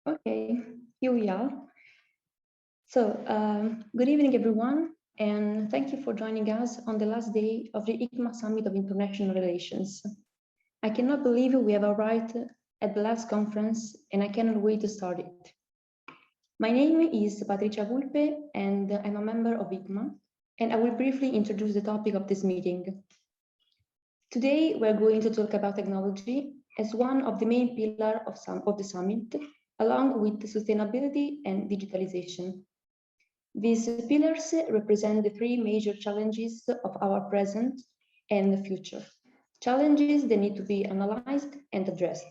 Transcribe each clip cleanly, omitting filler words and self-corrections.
Okay, here we are. So, good evening, everyone, and thank you for joining us on the last day of the Hikma Summit of International Relations. I cannot believe we have arrived at the last conference, and I cannot wait to start it. My name is Patricia Vulpe, and I'm a member of Hikma, and I will briefly introduce the topic of this meeting. Today, we're going to talk about technology as one of the main pillars of the summit, along with sustainability and digitalization. These pillars represent the three major challenges of our present and the future, challenges that need to be analyzed and addressed.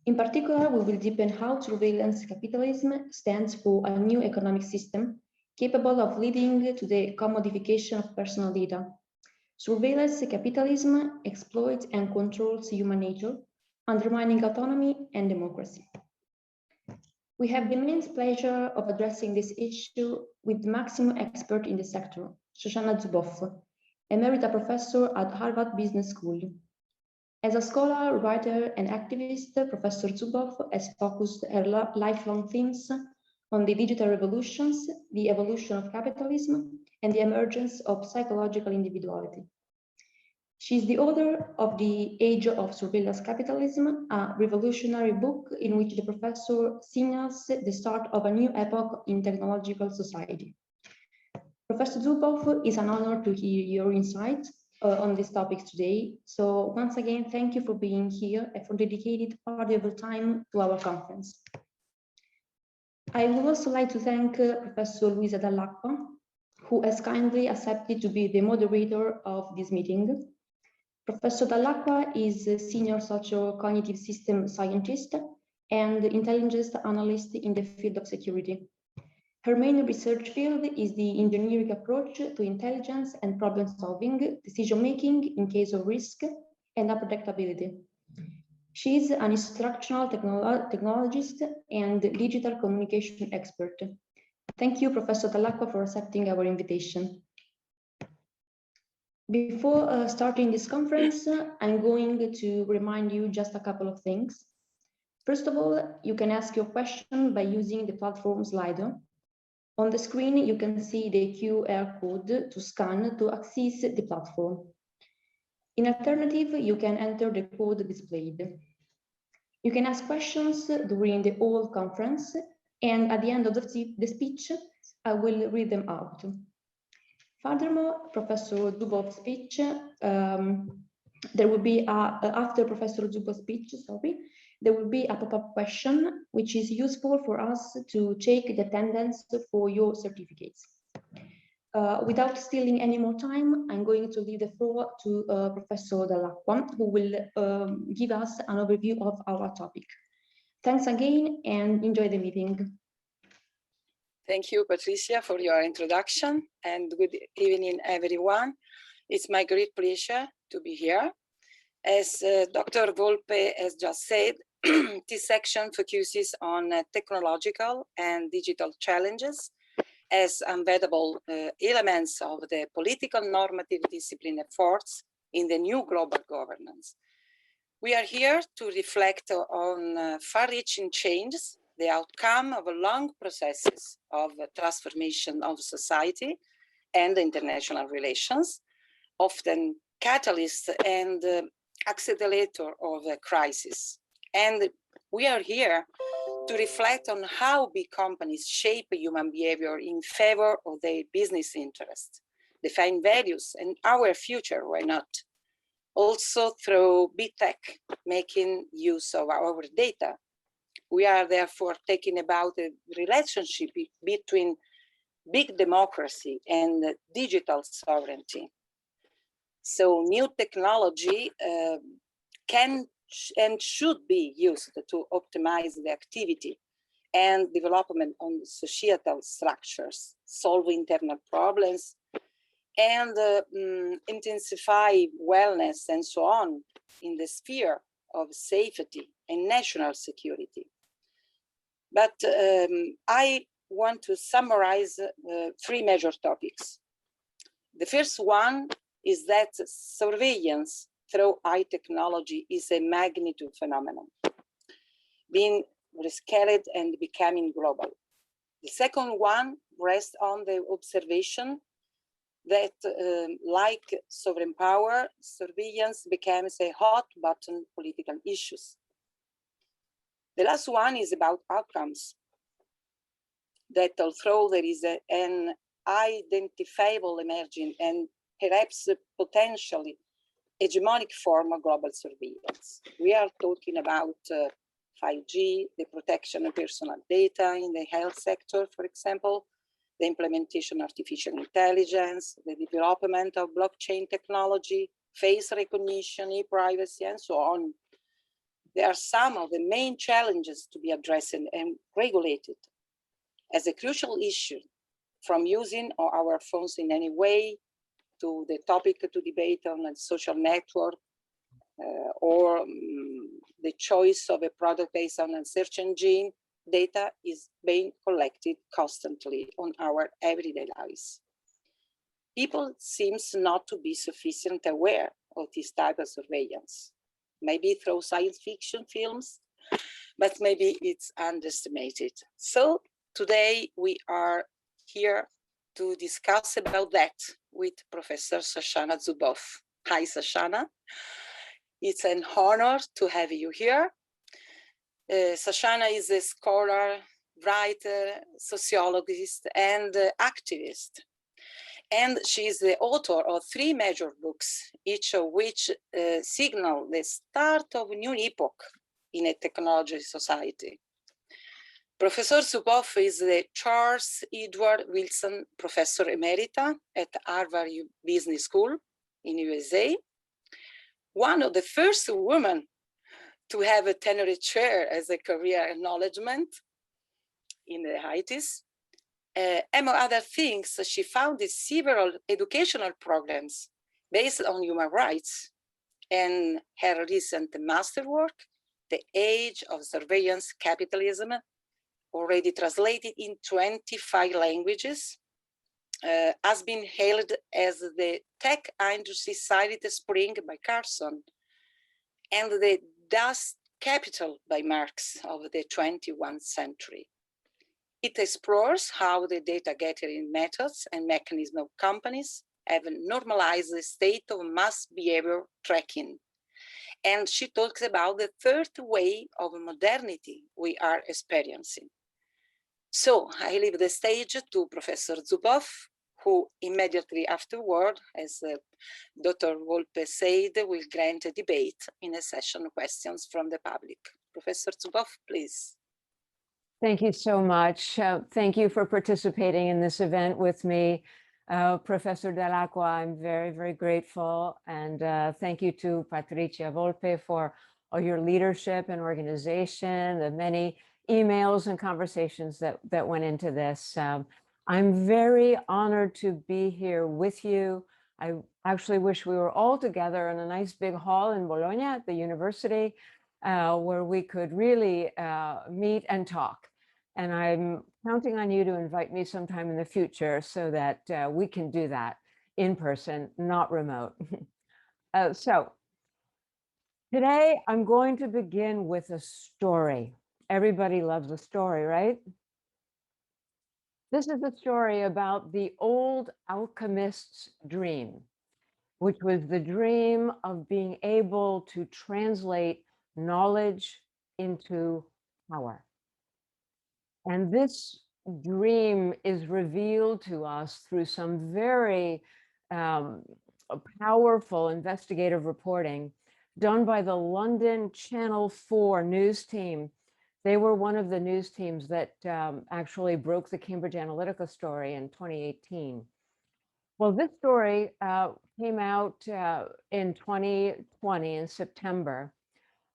In particular, we will deepen how surveillance capitalism stands for a new economic system capable of leading to the commodification of personal data. Surveillance capitalism exploits and controls human nature, undermining autonomy and democracy. We have the immense pleasure of addressing this issue with the maximum expert in the sector, Shoshanna Zuboff, Emerita Professor at Harvard Business School. As a scholar, writer, and activist, Professor Zuboff has focused her lifelong themes on the digital revolutions, the evolution of capitalism, and the emergence of psychological individuality. She is the author of The Age of Surveillance Capitalism, a revolutionary book in which the professor signals the start of a new epoch in technological society. Professor Zuboff, it's an honor to hear your insights on these topics today. So once again, thank you for being here and for dedicating part of your time to our conference. I would also like to thank Professor Luisa Dall'Acqua, who has kindly accepted to be the moderator of this meeting. Professor Dall'Acqua is a senior socio-cognitive system scientist and intelligence analyst in the field of security. Her main research field is the engineering approach to intelligence and problem-solving, decision-making in case of risk, and unpredictability. She is an instructional technologist and digital communication expert. Thank you, Professor Dall'Acqua, for accepting our invitation. Before starting this conference, I'm going to remind you just a couple of things. First of all, you can ask your question by using the platform Slido. On the screen, you can see the QR code to scan to access the platform. In alternative, you can enter the code displayed. You can ask questions during the whole conference, and at the end of the speech, I will read them out. Furthermore, Professor Zuboff's speech, there will be after Professor Zuboff's speech, there will be a pop-up question, which is useful for us to check the attendance for your certificates. Without stealing any more time, I'm going to leave the floor to Professor Dall'Acqua, who will give us an overview of our topic. Thanks again and enjoy the meeting. Thank you, Patricia, for your introduction, and good evening, everyone. It's my great pleasure to be here. As Dr. Volpe has just said, this section focuses on technological and digital challenges as embeddable elements of the political normative discipline efforts in the new global governance. We are here to reflect on far-reaching changes, the outcome of long processes of transformation of society and international relations, often catalyst and accelerator of a crisis. And we are here to reflect on how big companies shape human behavior in favor of their business interests, define values and our future, why not? Also through big tech, making use of our data. We are therefore talking about the relationship between big democracy and digital sovereignty. So new technology can and should be used to optimize the activity and development on societal structures, solve internal problems, and intensify wellness and so on in the sphere of safety and national security. But I want to summarize three major topics. The first one is that surveillance through high technology is a magnitude phenomenon, being rescaled and becoming global. The second one rests on the observation that, like sovereign power, surveillance becomes a hot button political issue. The last one is about outcomes, that although there is an identifiable emerging and perhaps potentially hegemonic form of global surveillance. We are talking about 5G, the protection of personal data in the health sector, for example, the implementation of artificial intelligence, the development of blockchain technology, face recognition, e-privacy, and so on. They are some of the main challenges to be addressed and regulated as a crucial issue, from using our phones in any way to the topic to debate on a social network or the choice of a product based on a search engine. Data is being collected constantly on our everyday lives. People seems not to be sufficiently aware of this type of surveillance, maybe through science fiction films, but maybe it's underestimated. So today we are here to discuss about that with Professor Shoshanna Zuboff. Hi, Shoshana. It's an honor to have you here. Shoshana is a scholar, writer, sociologist, and activist. And she is the author of 3 major books, each of which signal the start of a new epoch in a technology society. Professor Zuboff is the Charles Edward Wilson Professor Emerita at Harvard Business School in USA, one of the first women to have a tenure chair as a career acknowledgement in the 80s. Among other things, she founded several educational programs based on human rights, and her recent masterwork, The Age of Surveillance Capitalism, already translated in 25 languages, has been hailed as the tech industry silent spring by Carson and the dust capital by Marx of the 21st century. It explores how the data gathering methods and mechanisms of companies have normalized the state of mass behavior tracking. And she talks about the third wave of modernity we are experiencing. So I leave the stage to Professor Zuboff, who immediately afterward, as Dr. Volpe said, will grant a debate in a session of questions from the public. Professor Zuboff, please. Thank you so much. Thank you for participating in this event with me. Professor Dell'Acqua, I'm very, very grateful. And thank you to Patricia Volpe for all your leadership and organization, the many emails and conversations that went into this. I'm very honored to be here with you. I actually wish we were all together in a nice big hall in Bologna at the university where we could really meet and talk. And I'm counting on you to invite me sometime in the future so that we can do that in person, not remote. So today I'm going to begin with a story. Everybody loves a story, right? This is a story about the old alchemist's dream, which was the dream of being able to translate knowledge into power. And this dream is revealed to us through some very powerful investigative reporting done by the London Channel 4 news team. They were one of the news teams that actually broke the Cambridge Analytica story in 2018. Well, this story came out in 2020 in September,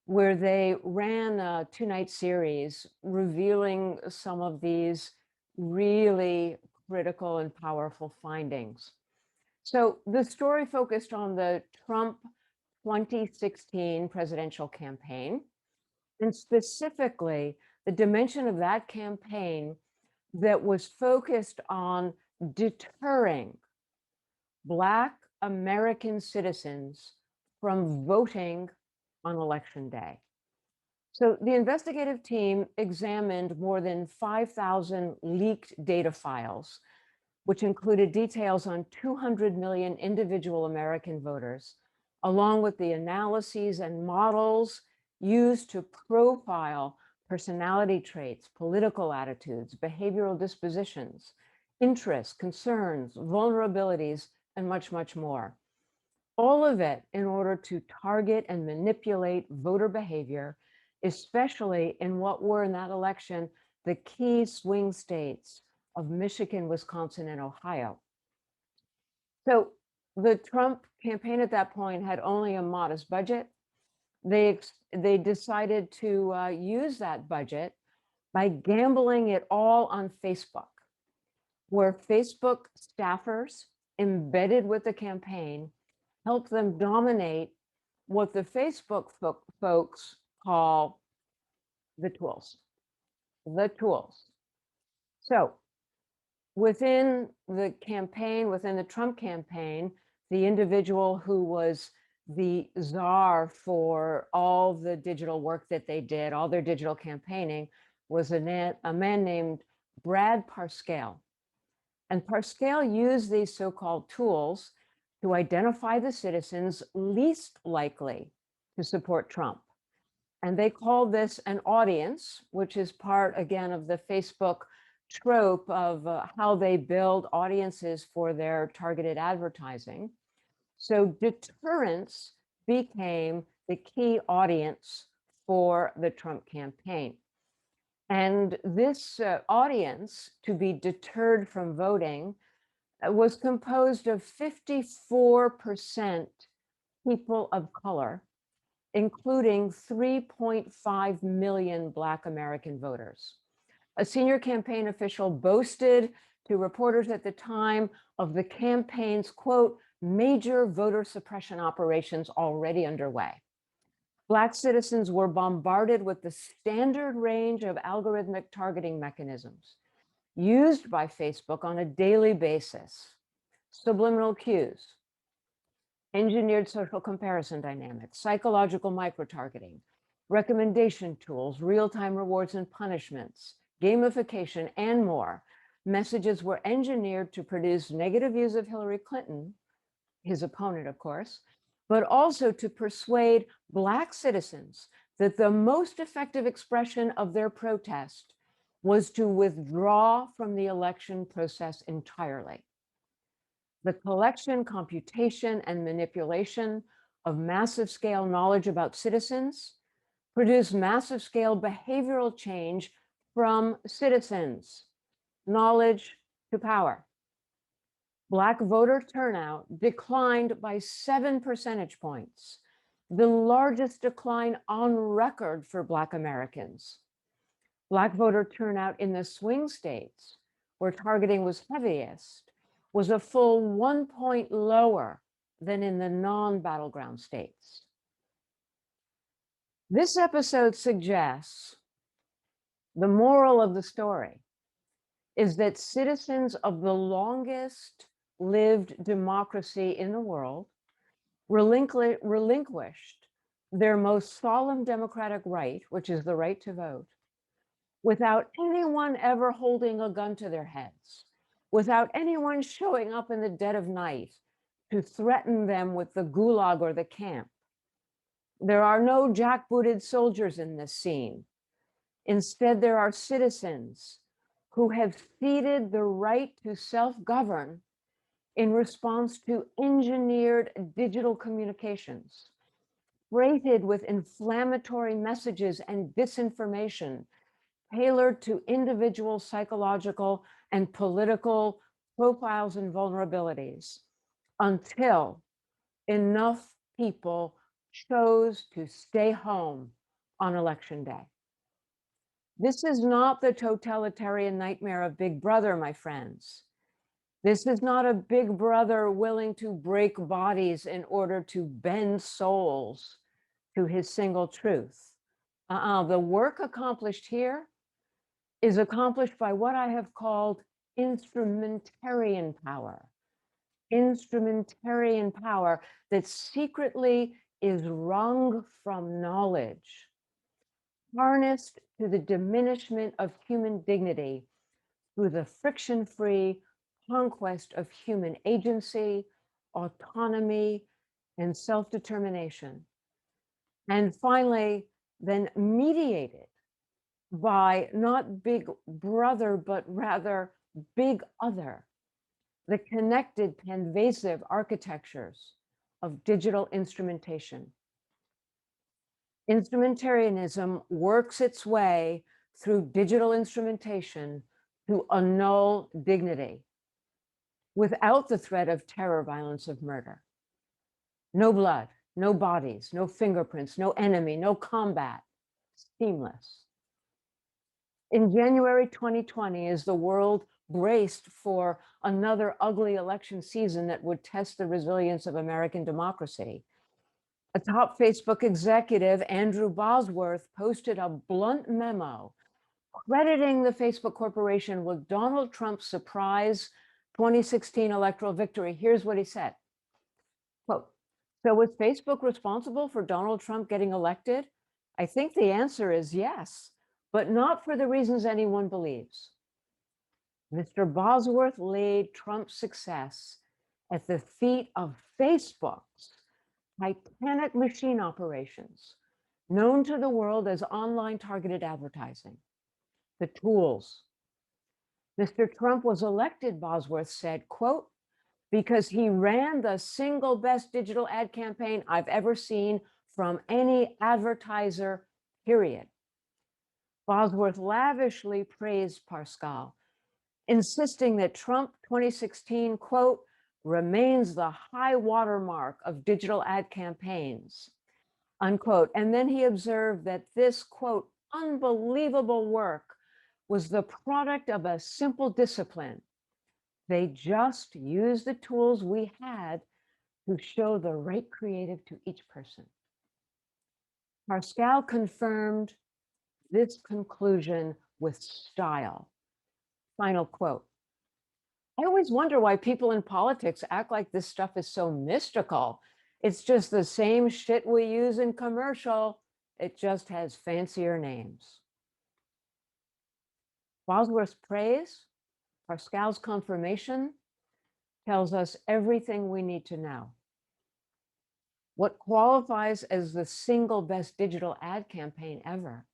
where they ran a 2-night series revealing some of these really critical and powerful findings. So the story focused on the Trump 2016 presidential campaign, and specifically the dimension of that campaign that was focused on deterring Black American citizens from voting on election day. So the investigative team examined more than 5,000 leaked data files, which included details on 200 million individual American voters, along with the analyses and models used to profile personality traits, political attitudes, behavioral dispositions, interests, concerns, vulnerabilities, and much, much more. All of it in order to target and manipulate voter behavior, especially in what were in that election the key swing states of Michigan, Wisconsin, and Ohio. So the Trump campaign at that point had only a modest budget. They decided to use that budget by gambling it all on Facebook, where Facebook staffers embedded with the campaign helped them dominate what the Facebook folks call the tools. The tools. So within the campaign, within the Trump campaign, the individual who was the czar for all the digital work that they did, all their digital campaigning, was a man named Brad Parscale. And Parscale used these so-called tools to identify the citizens least likely to support Trump. And they called this an audience, which is part, again, of the Facebook trope of how they build audiences for their targeted advertising. So deterrence became the key audience for the Trump campaign. And this audience, to be deterred from voting, was composed of 54% people of color, including 3.5 million Black American voters. A senior campaign official boasted to reporters at the time of the campaign's, quote, major voter suppression operations already underway. Black citizens were bombarded with the standard range of algorithmic targeting mechanisms used by Facebook on a daily basis: subliminal cues, engineered social comparison dynamics, psychological micro-targeting, recommendation tools, real-time rewards and punishments, gamification, and more. Messages were engineered to produce negative views of Hillary Clinton, his opponent, of course, but also to persuade Black citizens that the most effective expression of their protest was to withdraw from the election process entirely. The collection, computation, and manipulation of massive scale knowledge about citizens produced massive scale behavioral change from citizens, knowledge to power. Black voter turnout declined by 7 percentage points, the largest decline on record for Black Americans. Black voter turnout in the swing states, where targeting was heaviest, was a full 1 point lower than in the non-battleground states. This episode suggests the moral of the story is that citizens of the longest lived democracy in the world relinquished their most solemn democratic right, which is the right to vote, without anyone ever holding a gun to their heads, without anyone showing up in the dead of night to threaten them with the gulag or the camp. There are no jackbooted soldiers in this scene. Instead, there are citizens who have ceded the right to self-govern in response to engineered digital communications, freighted with inflammatory messages and disinformation tailored to individual psychological and political profiles and vulnerabilities, until enough people chose to stay home on election day. This is not the totalitarian nightmare of Big Brother, my friends. This is not a Big Brother willing to break bodies in order to bend souls to his single truth. The work accomplished here is accomplished by what I have called instrumentarian power. Instrumentarian power that secretly is wrung from knowledge. harnessed to the diminishment of human dignity through the friction-free conquest of human agency, autonomy, and self-determination. And finally, then mediated by not big brother, but rather big other, the connected, pervasive architectures of digital instrumentation. Instrumentarianism works its way through digital instrumentation to annul dignity without the threat of terror, violence, of murder. No blood, no bodies, no fingerprints, no enemy, no combat, seamless. In January 2020, as the world braced for another ugly election season that would test the resilience of American democracy, a top Facebook executive, Andrew Bosworth, posted a blunt memo crediting the Facebook Corporation with Donald Trump's surprise 2016 electoral victory. Here's what he said, quote, "So was Facebook responsible for Donald Trump getting elected? I think the answer is yes, but not for the reasons anyone believes." Mr. Bosworth laid Trump's success at the feet of Facebook's titanic machine operations, known to the world as online targeted advertising, the tools. Mr. Trump was elected, Bosworth said, quote, "because he ran the single best digital ad campaign I've ever seen from any advertiser, period." Bosworth lavishly praised Pascal, insisting that Trump 2016, quote, "remains the high watermark of digital ad campaigns," unquote. And then he observed that this, quote, "unbelievable work was the product of a simple discipline. They just used the tools we had to show the right creative to each person." Pascal confirmed this conclusion with style. Final quote. "I always wonder why people in politics act like this stuff is so mystical. It's just the same shit we use in commercial. It just has fancier names." Bosworth's praise, Pascal's confirmation, tells us everything we need to know. What qualifies as the single best digital ad campaign ever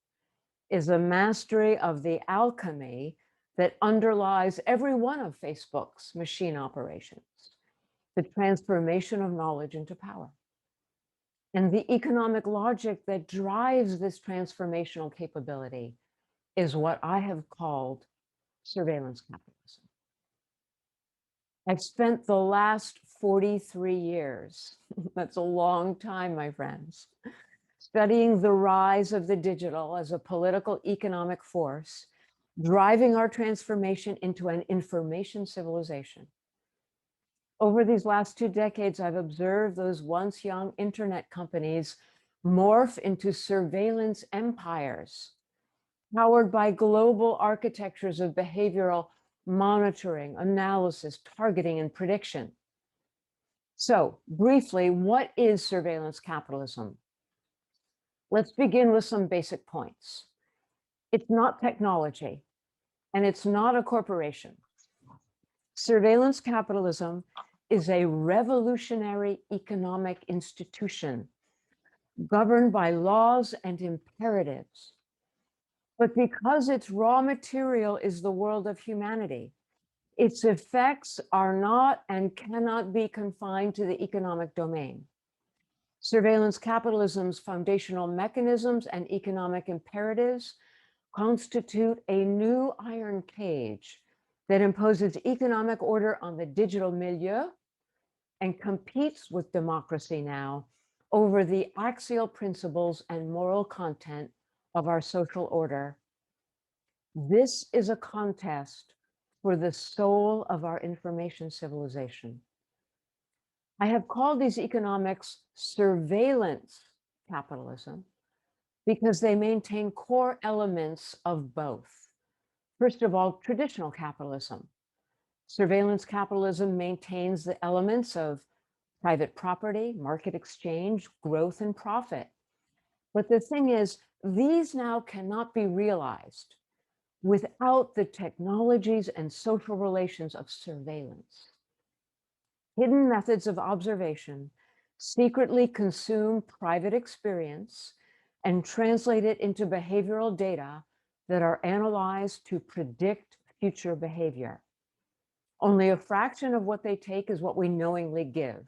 is a mastery of the alchemy that underlies every one of Facebook's machine operations, the transformation of knowledge into power, and the economic logic that drives this transformational capability is what I have called surveillance capitalism. I've spent the last 43 years, that's a long time, my friends, studying the rise of the digital as a political economic force, driving our transformation into an information civilization. Over these last 2 decades, I've observed those once young internet companies morph into surveillance empires, powered by global architectures of behavioral monitoring, analysis, targeting, and prediction. So, briefly, what is surveillance capitalism? Let's begin with some basic points. It's not technology, and it's not a corporation. Surveillance capitalism is a revolutionary economic institution governed by laws and imperatives. But because its raw material is the world of humanity, its effects are not and cannot be confined to the economic domain. Surveillance capitalism's foundational mechanisms and economic imperatives constitute a new iron cage that imposes economic order on the digital milieu and competes with democracy now over the axial principles and moral content of our social order. This is a contest for the soul of our information civilization. I have called these economics surveillance capitalism because they maintain core elements of both. First of all, traditional capitalism. Surveillance capitalism maintains the elements of private property, market exchange, growth, and profit. But the thing is, these now cannot be realized without the technologies and social relations of surveillance. Hidden methods of observation secretly consume private experience and translate it into behavioral data that are analyzed to predict future behavior. Only a fraction of what they take is what we knowingly give.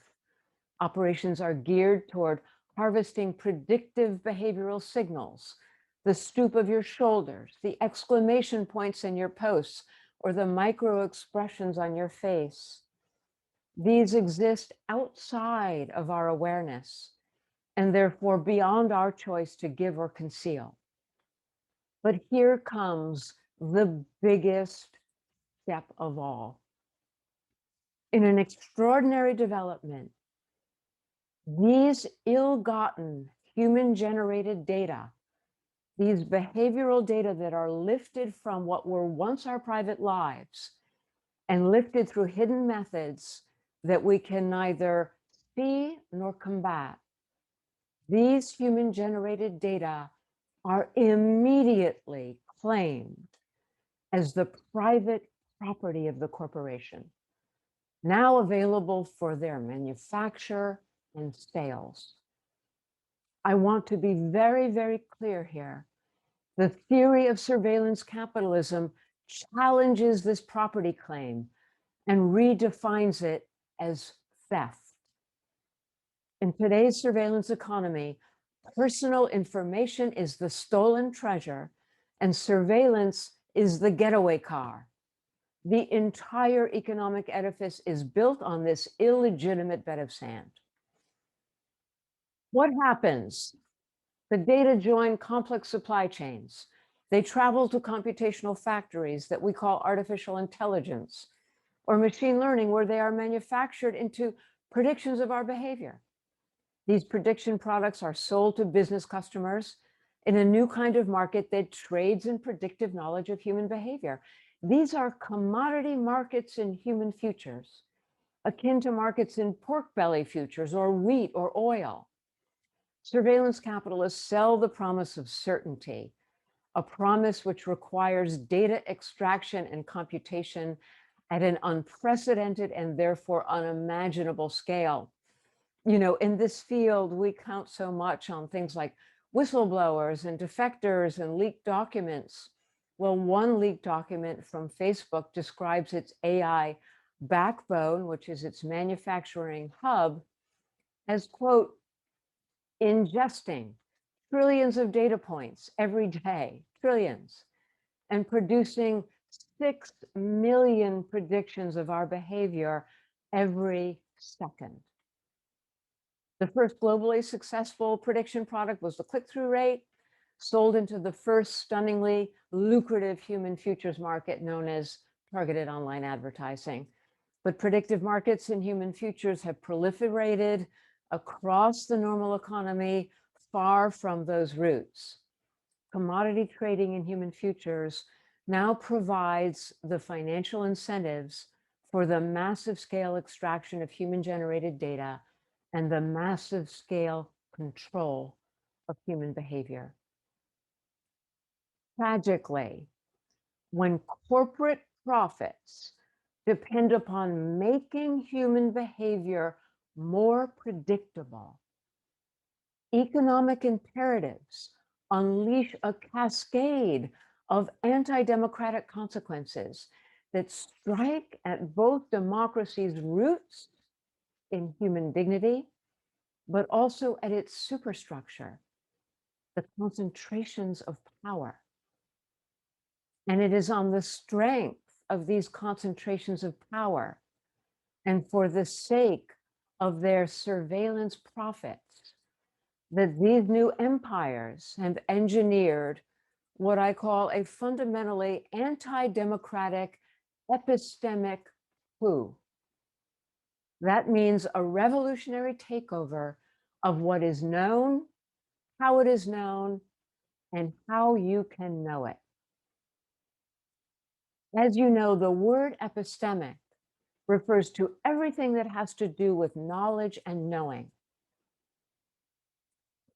Operations are geared toward harvesting predictive behavioral signals, the stoop of your shoulders, the exclamation points in your posts, or the micro expressions on your face. These exist outside of our awareness and therefore beyond our choice to give or conceal. But here comes the biggest step of all. In an extraordinary development, these ill-gotten human-generated data, these behavioral data that are lifted from what were once our private lives and lifted through hidden methods that we can neither see nor combat, these human-generated data are immediately claimed as the private property of the corporation, now available for their manufacture and sales. I want to be very, very clear here. The theory of surveillance capitalism challenges this property claim and redefines it as theft. In today's surveillance economy, personal information is the stolen treasure and surveillance is the getaway car. The entire economic edifice is built on this illegitimate bed of sand. What happens? The data join complex supply chains. They travel to computational factories that we call artificial intelligence or machine learning, where they are manufactured into predictions of our behavior. These prediction products are sold to business customers in a new kind of market that trades in predictive knowledge of human behavior. These are commodity markets in human futures, akin to markets in pork belly futures or wheat or oil. Surveillance capitalists sell the promise of certainty, a promise which requires data extraction and computation at an unprecedented and therefore unimaginable scale. You know, in this field, we count so much on things like whistleblowers and defectors and leaked documents. Well, one leaked document from Facebook describes its AI backbone, which is its manufacturing hub, as, quote, ingesting trillions of data points every day, trillions, and producing 6 million predictions of our behavior every second. The first globally successful prediction product was the click-through rate, sold into the first stunningly lucrative human futures market known as targeted online advertising. But predictive markets in human futures have proliferated across the normal economy, far from those roots. Commodity trading in human futures now provides the financial incentives for the massive scale extraction of human-generated data and the massive scale control of human behavior. Tragically, when corporate profits depend upon making human behavior more predictable, economic imperatives unleash a cascade of anti-democratic consequences that strike at both democracy's roots in human dignity, but also at its superstructure, the concentrations of power. And it is on the strength of these concentrations of power and for the sake of their surveillance profits that these new empires have engineered what I call a fundamentally anti-democratic epistemic coup. That means a revolutionary takeover of what is known, how it is known, and how you can know it. As you know, the word epistemic refers to everything that has to do with knowledge and knowing.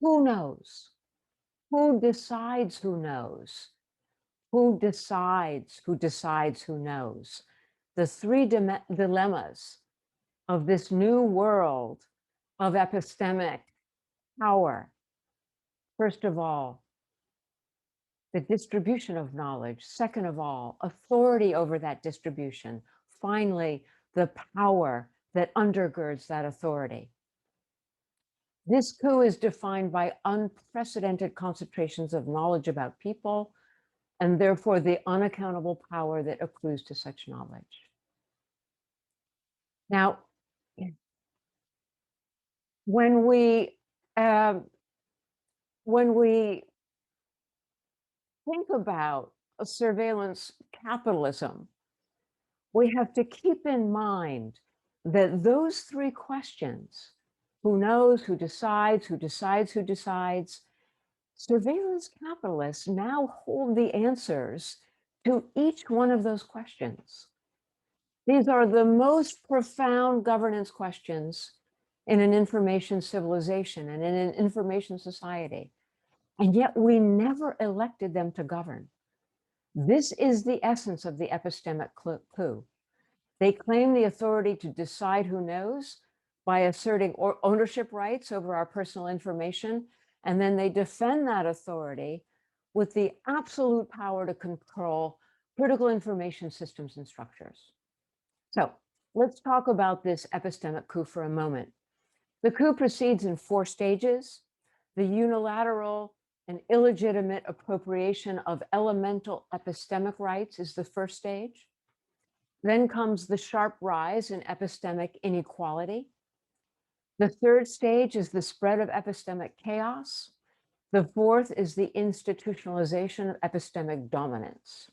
Who knows? Who decides who knows? Who decides who decides who knows? The three dilemmas of this new world of epistemic power. First of all, the distribution of knowledge. Second of all, authority over that distribution. Finally, the power that undergirds that authority. This coup is defined by unprecedented concentrations of knowledge about people, and therefore the unaccountable power that accrues to such knowledge. Now, when we think about a surveillance capitalism, we have to keep in mind that those three questions, who knows, who decides, who decides, who decides, surveillance capitalists now hold the answers to each one of those questions. These are the most profound governance questions in an information civilization and in an information society. And yet we never elected them to govern. This is the essence of the epistemic coup. They claim the authority to decide who knows by asserting ownership rights over our personal information, and then they defend that authority with the absolute power to control critical information systems and structures. So let's talk about this epistemic coup for a moment. The coup proceeds in 4 stages. The unilateral and illegitimate appropriation of elemental epistemic rights is the first stage. Then comes the sharp rise in epistemic inequality. The third stage is the spread of epistemic chaos. The fourth is the institutionalization of epistemic dominance.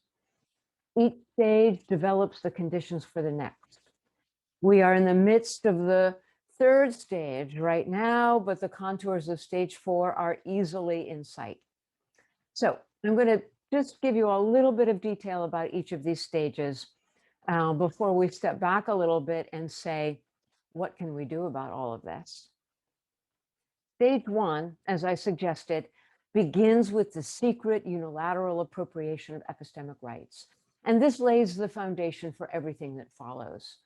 Each stage develops the conditions for the next. We are in the midst of the third stage right now, but the contours of stage 4 are easily in sight. So I'm going to just give you a little bit of detail about each of these stages before we step back a little bit and say, what can we do about all of this? Stage 1, as I suggested, begins with the secret unilateral appropriation of epistemic rights. And this lays the foundation for everything that follows.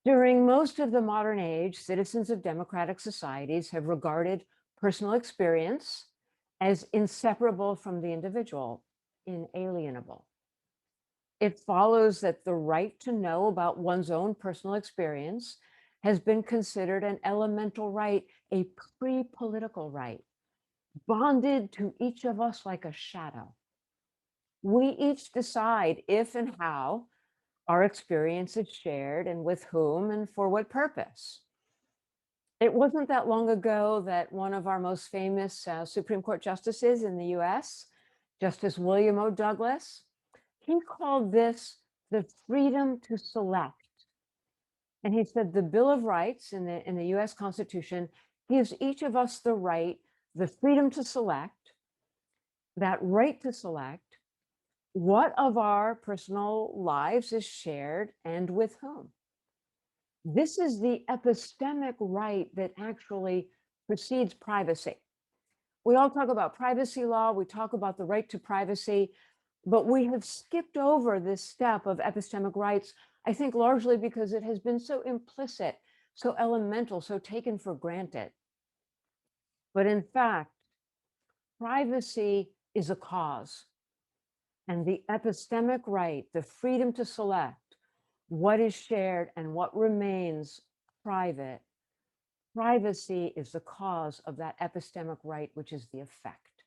During most of the modern age, citizens of democratic societies have regarded personal experience as inseparable from the individual, inalienable. It follows that the right to know about one's own personal experience has been considered an elemental right, a pre-political right, bonded to each of us like a shadow. We each decide if and how our experience is shared and with whom and for what purpose. It wasn't that long ago that one of our most famous Supreme Court justices in the US, Justice William O. Douglas, he called this the freedom to select. And he said the Bill of Rights in the US Constitution gives each of us the right, the freedom to select, that right to select what of our personal lives is shared and with whom. This is the epistemic right that actually precedes privacy. We all talk about privacy law, we talk about the right to privacy, but we have skipped over this step of epistemic rights, I think largely because it has been so implicit, so elemental, so taken for granted. But in fact, privacy is a cause. And the epistemic right, the freedom to select what is shared and what remains private, privacy is the cause of that epistemic right, which is the effect.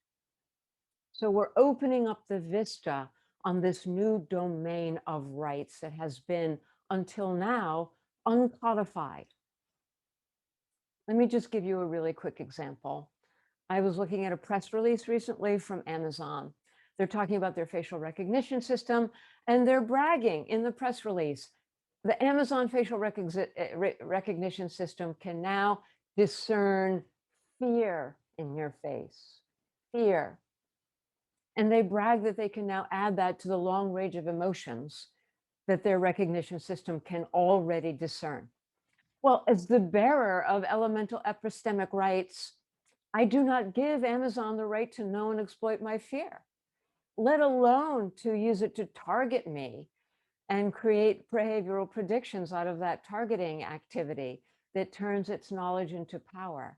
So we're opening up the vista on this new domain of rights that has been, until now, uncodified. Let me just give you a really quick example. I was looking at a press release recently from Amazon. They're talking about their facial recognition system, and they're bragging in the press release. The Amazon facial recognition system can now discern fear in your face, fear. And they brag that they can now add that to the long range of emotions that their recognition system can already discern. Well, as the bearer of elemental epistemic rights, I do not give Amazon the right to know and exploit my fear, let alone to use it to target me and create behavioral predictions out of that targeting activity that turns its knowledge into power.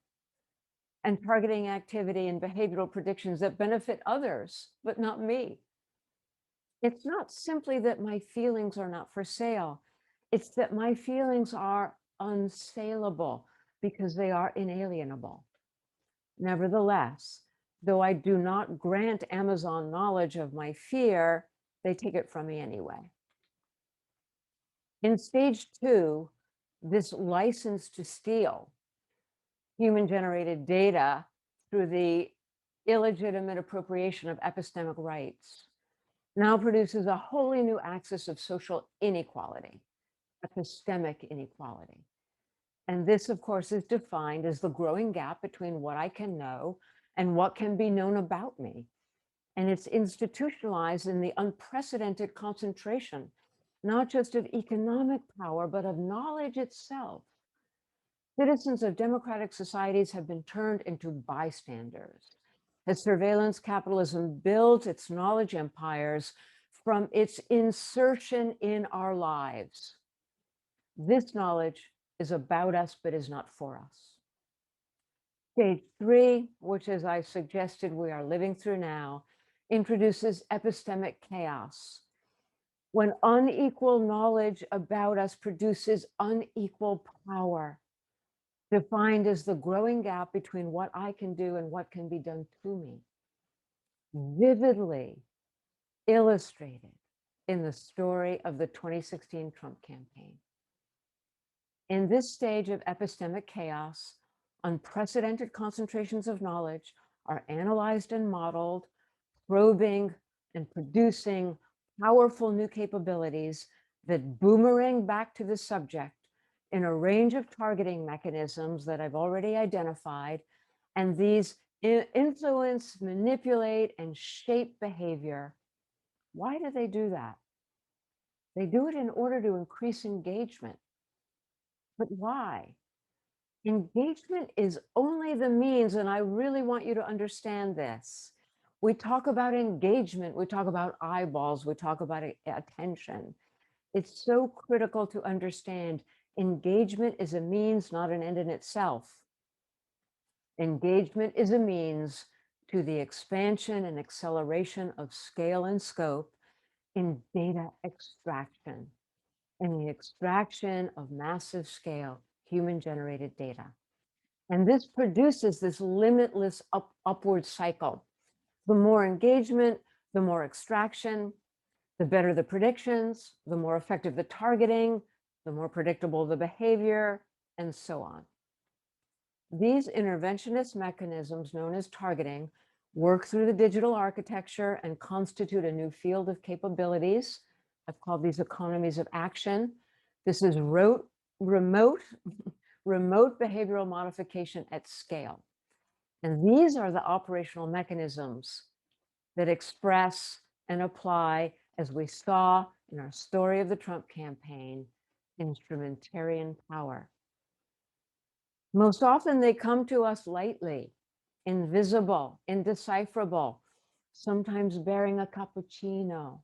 And targeting activity and behavioral predictions that benefit others, but not me. It's not simply that my feelings are not for sale. It's that my feelings are unsaleable because they are inalienable. Nevertheless, though I do not grant Amazon knowledge of my fear, they take it from me anyway. In stage 2, this license to steal human-generated data through the illegitimate appropriation of epistemic rights now produces a wholly new axis of social inequality, epistemic inequality. And this, of course, is defined as the growing gap between what I can know and what can be known about me. And it's institutionalized in the unprecedented concentration, not just of economic power, but of knowledge itself. Citizens of democratic societies have been turned into bystanders as surveillance capitalism builds its knowledge empires from its insertion in our lives. This knowledge is about us, but is not for us. Stage 3, which, as I suggested, we are living through now, introduces epistemic chaos, when unequal knowledge about us produces unequal power, defined as the growing gap between what I can do and what can be done to me, vividly illustrated in the story of the 2016 Trump campaign. In this stage of epistemic chaos, unprecedented concentrations of knowledge are analyzed and modeled, probing and producing powerful new capabilities that boomerang back to the subject in a range of targeting mechanisms that I've already identified. And these influence, manipulate, and shape behavior. Why do they do that? They do it in order to increase engagement. But why? Engagement is only the means, and I really want you to understand this. We talk about engagement, we talk about eyeballs, we talk about attention. It's so critical to understand engagement is a means, not an end in itself. Engagement is a means to the expansion and acceleration of scale and scope in data extraction and the extraction of massive scale human-generated data. And this produces this limitless upward cycle. The more engagement, the more extraction, the better the predictions, the more effective the targeting, the more predictable the behavior, and so on. These interventionist mechanisms, known as targeting, work through the digital architecture and constitute a new field of capabilities. I've called these economies of action. This is remote behavioral modification at scale. And these are the operational mechanisms that express and apply, as we saw in our story of the Trump campaign, instrumentarian power. Most often they come to us lightly, invisible, indecipherable, sometimes bearing a cappuccino,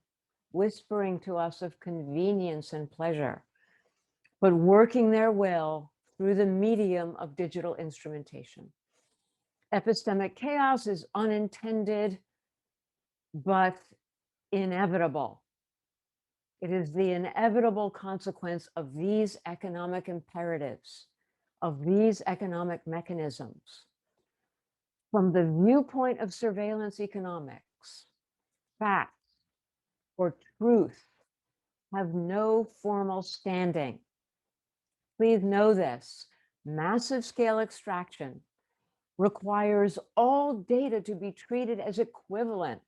whispering to us of convenience and pleasure, but working their will through the medium of digital instrumentation. Epistemic chaos is unintended, but inevitable. It is the inevitable consequence of these economic imperatives, of these economic mechanisms. From the viewpoint of surveillance economics, facts or truth have no formal standing. Please know this. Massive scale extraction requires all data to be treated as equivalent.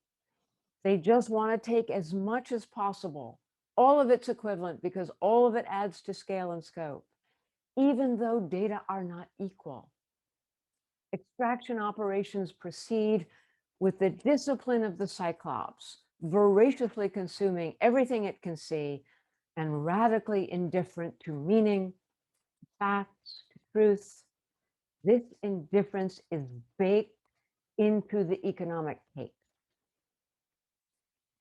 They just want to take as much as possible. All of it's equivalent because all of it adds to scale and scope, even though data are not equal. Extraction operations proceed with the discipline of the Cyclops, voraciously consuming everything it can see and radically indifferent to meaning, facts, to truth, This indifference is baked into the economic cake.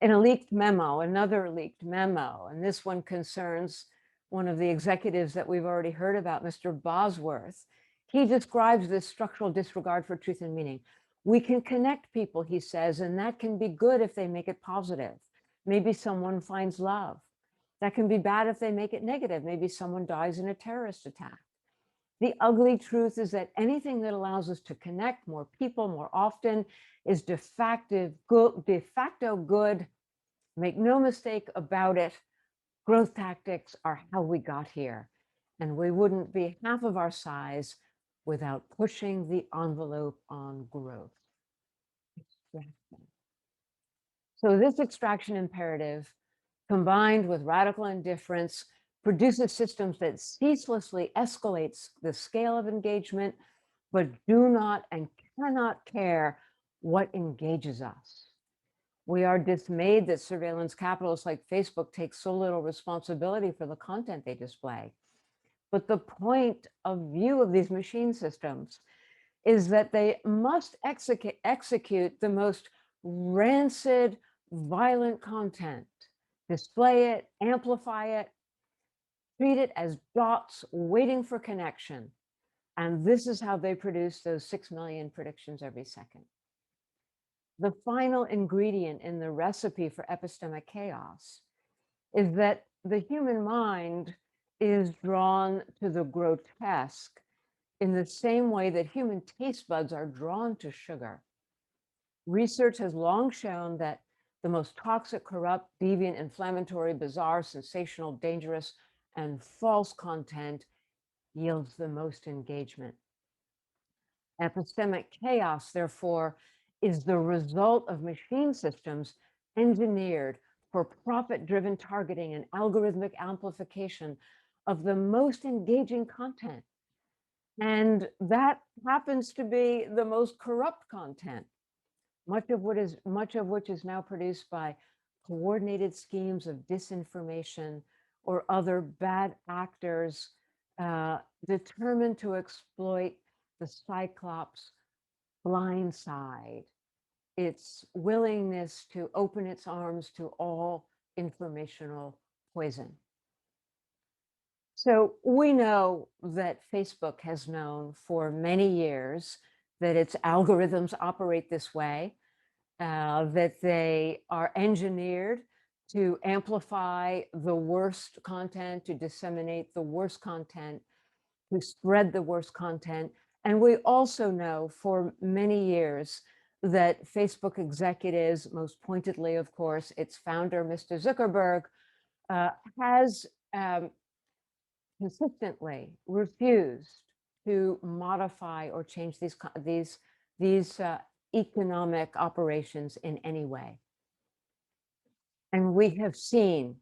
In a leaked memo, another leaked memo, and this one concerns one of the executives that we've already heard about, Mr. Bosworth. He describes this structural disregard for truth and meaning. We can connect people, he says, and that can be good if they make it positive. Maybe someone finds love. That can be bad if they make it negative. Maybe someone dies in a terrorist attack. The ugly truth is that anything that allows us to connect more people more often is de facto good. Make no mistake about it. Growth tactics are how we got here. And we wouldn't be half of our size without pushing the envelope on growth. Extraction. So this extraction imperative, combined with radical indifference, produces systems that ceaselessly escalates the scale of engagement, but do not and cannot care what engages us. We are dismayed that surveillance capitalists like Facebook take so little responsibility for the content they display. But the point of view of these machine systems is that they must execute the most rancid, violent content, display it, amplify it, treat it as dots waiting for connection. And this is how they produce those 6 million predictions every second. The final ingredient in the recipe for epistemic chaos is that the human mind is drawn to the grotesque in the same way that human taste buds are drawn to sugar. Research has long shown that the most toxic, corrupt, deviant, inflammatory, bizarre, sensational, dangerous, and false content yields the most engagement. Epistemic chaos, therefore, is the result of machine systems engineered for profit-driven targeting and algorithmic amplification of the most engaging content. And that happens to be the most corrupt content, much of which is now produced by coordinated schemes of disinformation or other bad actors determined to exploit the Cyclops' blind side, its willingness to open its arms to all informational poison. So we know that Facebook has known for many years that its algorithms operate this way, that they are engineered to amplify the worst content, to disseminate the worst content, to spread the worst content. And we also know for many years that Facebook executives, most pointedly, of course, its founder, Mr. Zuckerberg, has consistently refused to modify or change these economic operations in any way. And we have seen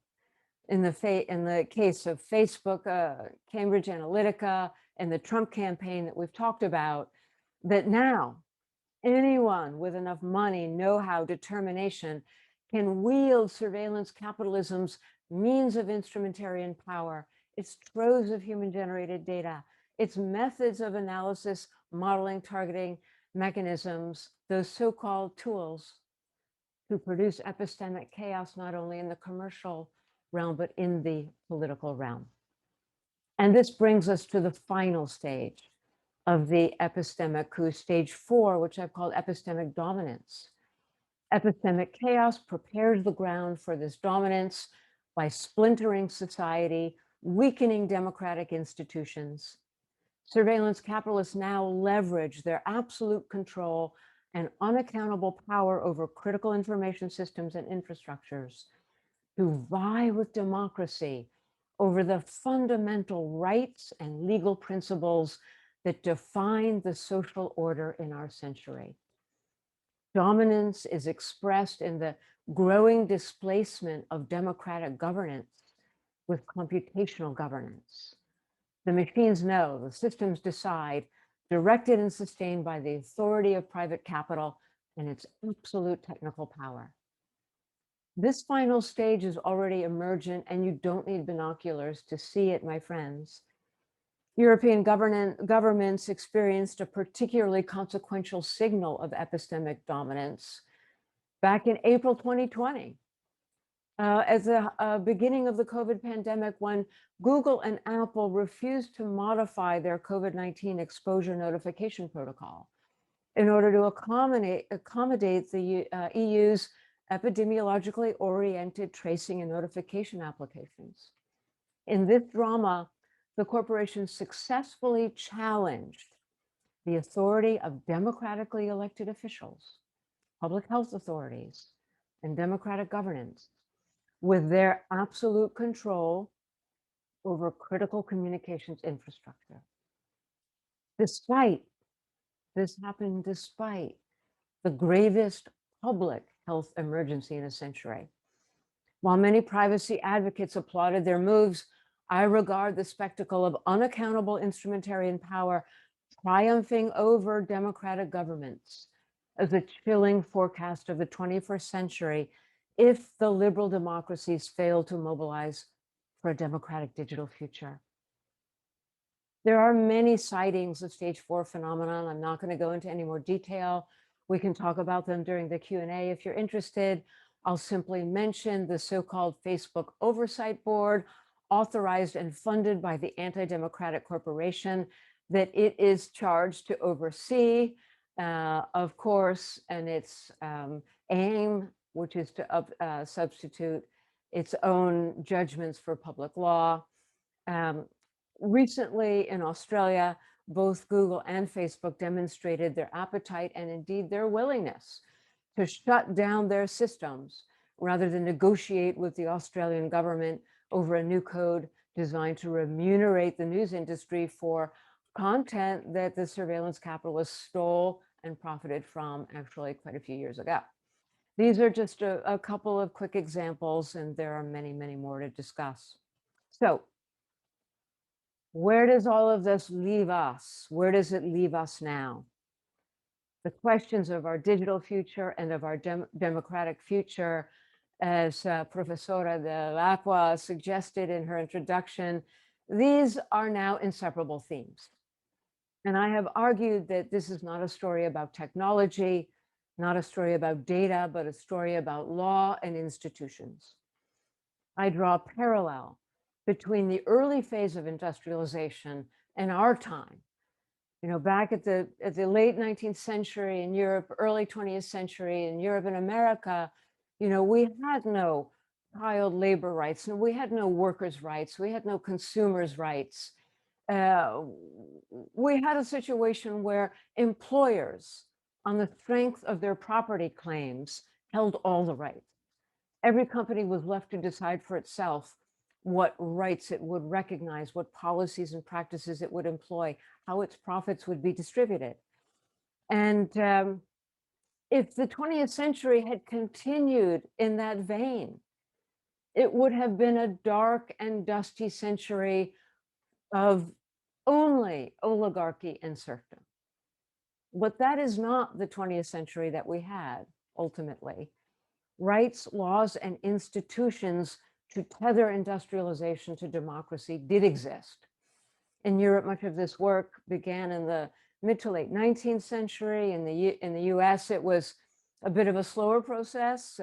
in the case of Facebook, Cambridge Analytica, and the Trump campaign that we've talked about, that now anyone with enough money, know-how, determination can wield surveillance capitalism's means of instrumentarian power, its troves of human-generated data, its methods of analysis, modeling, targeting mechanisms, those so-called tools to produce epistemic chaos, not only in the commercial realm, but in the political realm. And this brings us to the final stage of the epistemic coup, stage 4, which I've called epistemic dominance. Epistemic chaos prepares the ground for this dominance by splintering society, weakening democratic institutions. Surveillance capitalists now leverage their absolute control and unaccountable power over critical information systems and infrastructures to vie with democracy over the fundamental rights and legal principles that define the social order in our century. Dominance is expressed in the growing displacement of democratic governance with computational governance. The machines know, the systems decide, directed and sustained by the authority of private capital and its absolute technical power. This final stage is already emergent, and you don't need binoculars to see it, my friends. European governments experienced a particularly consequential signal of epistemic dominance back in April 2020. As a beginning of the COVID pandemic, when Google and Apple refused to modify their COVID-19 exposure notification protocol in order to accommodate the EU's epidemiologically oriented tracing and notification applications. In this drama, the corporation successfully challenged the authority of democratically elected officials, public health authorities, and democratic governance with their absolute control over critical communications infrastructure. This happened despite the gravest public health emergency in a century. While many privacy advocates applauded their moves, I regard the spectacle of unaccountable instrumentarian power triumphing over democratic governments as a chilling forecast of the 21st century if the liberal democracies fail to mobilize for a democratic digital future. There are many sightings of stage 4 phenomenon. I'm not going to go into any more detail. We can talk about them during the Q&A if you're interested. I'll simply mention the so-called Facebook Oversight Board, authorized and funded by the anti-democratic corporation that it is charged to oversee, of course, and its aim, which is to substitute its own judgments for public law. Recently in Australia, both Google and Facebook demonstrated their appetite and indeed their willingness to shut down their systems rather than negotiate with the Australian government over a new code designed to remunerate the news industry for content that the surveillance capitalists stole and profited from actually quite a few years ago. These are just a couple of quick examples, and there are many, many more to discuss. So where does all of this leave us? Where does it leave us now? The questions of our digital future and of our democratic future, as Professora Dell'Acqua suggested in her introduction, these are now inseparable themes. And I have argued that this is not a story about technology, not a story about data, but a story about law and institutions. I draw a parallel between the early phase of industrialization and our time. You know, back at the late 19th century in Europe, early 20th century in Europe and America, you know, we had no child labor rights, and we had no workers' rights, we had no consumers' rights. We had a situation where employers, on the strength of their property claims, held all the rights. Every company was left to decide for itself what rights it would recognize, what policies and practices it would employ, how its profits would be distributed. And if the 20th century had continued in that vein, it would have been a dark and dusty century of only oligarchy and serfdom. But that is not the 20th century that we had, ultimately. Rights, laws, and institutions to tether industrialization to democracy did exist. In Europe, much of this work began in the mid to late 19th century. In the US, it was a bit of a slower process,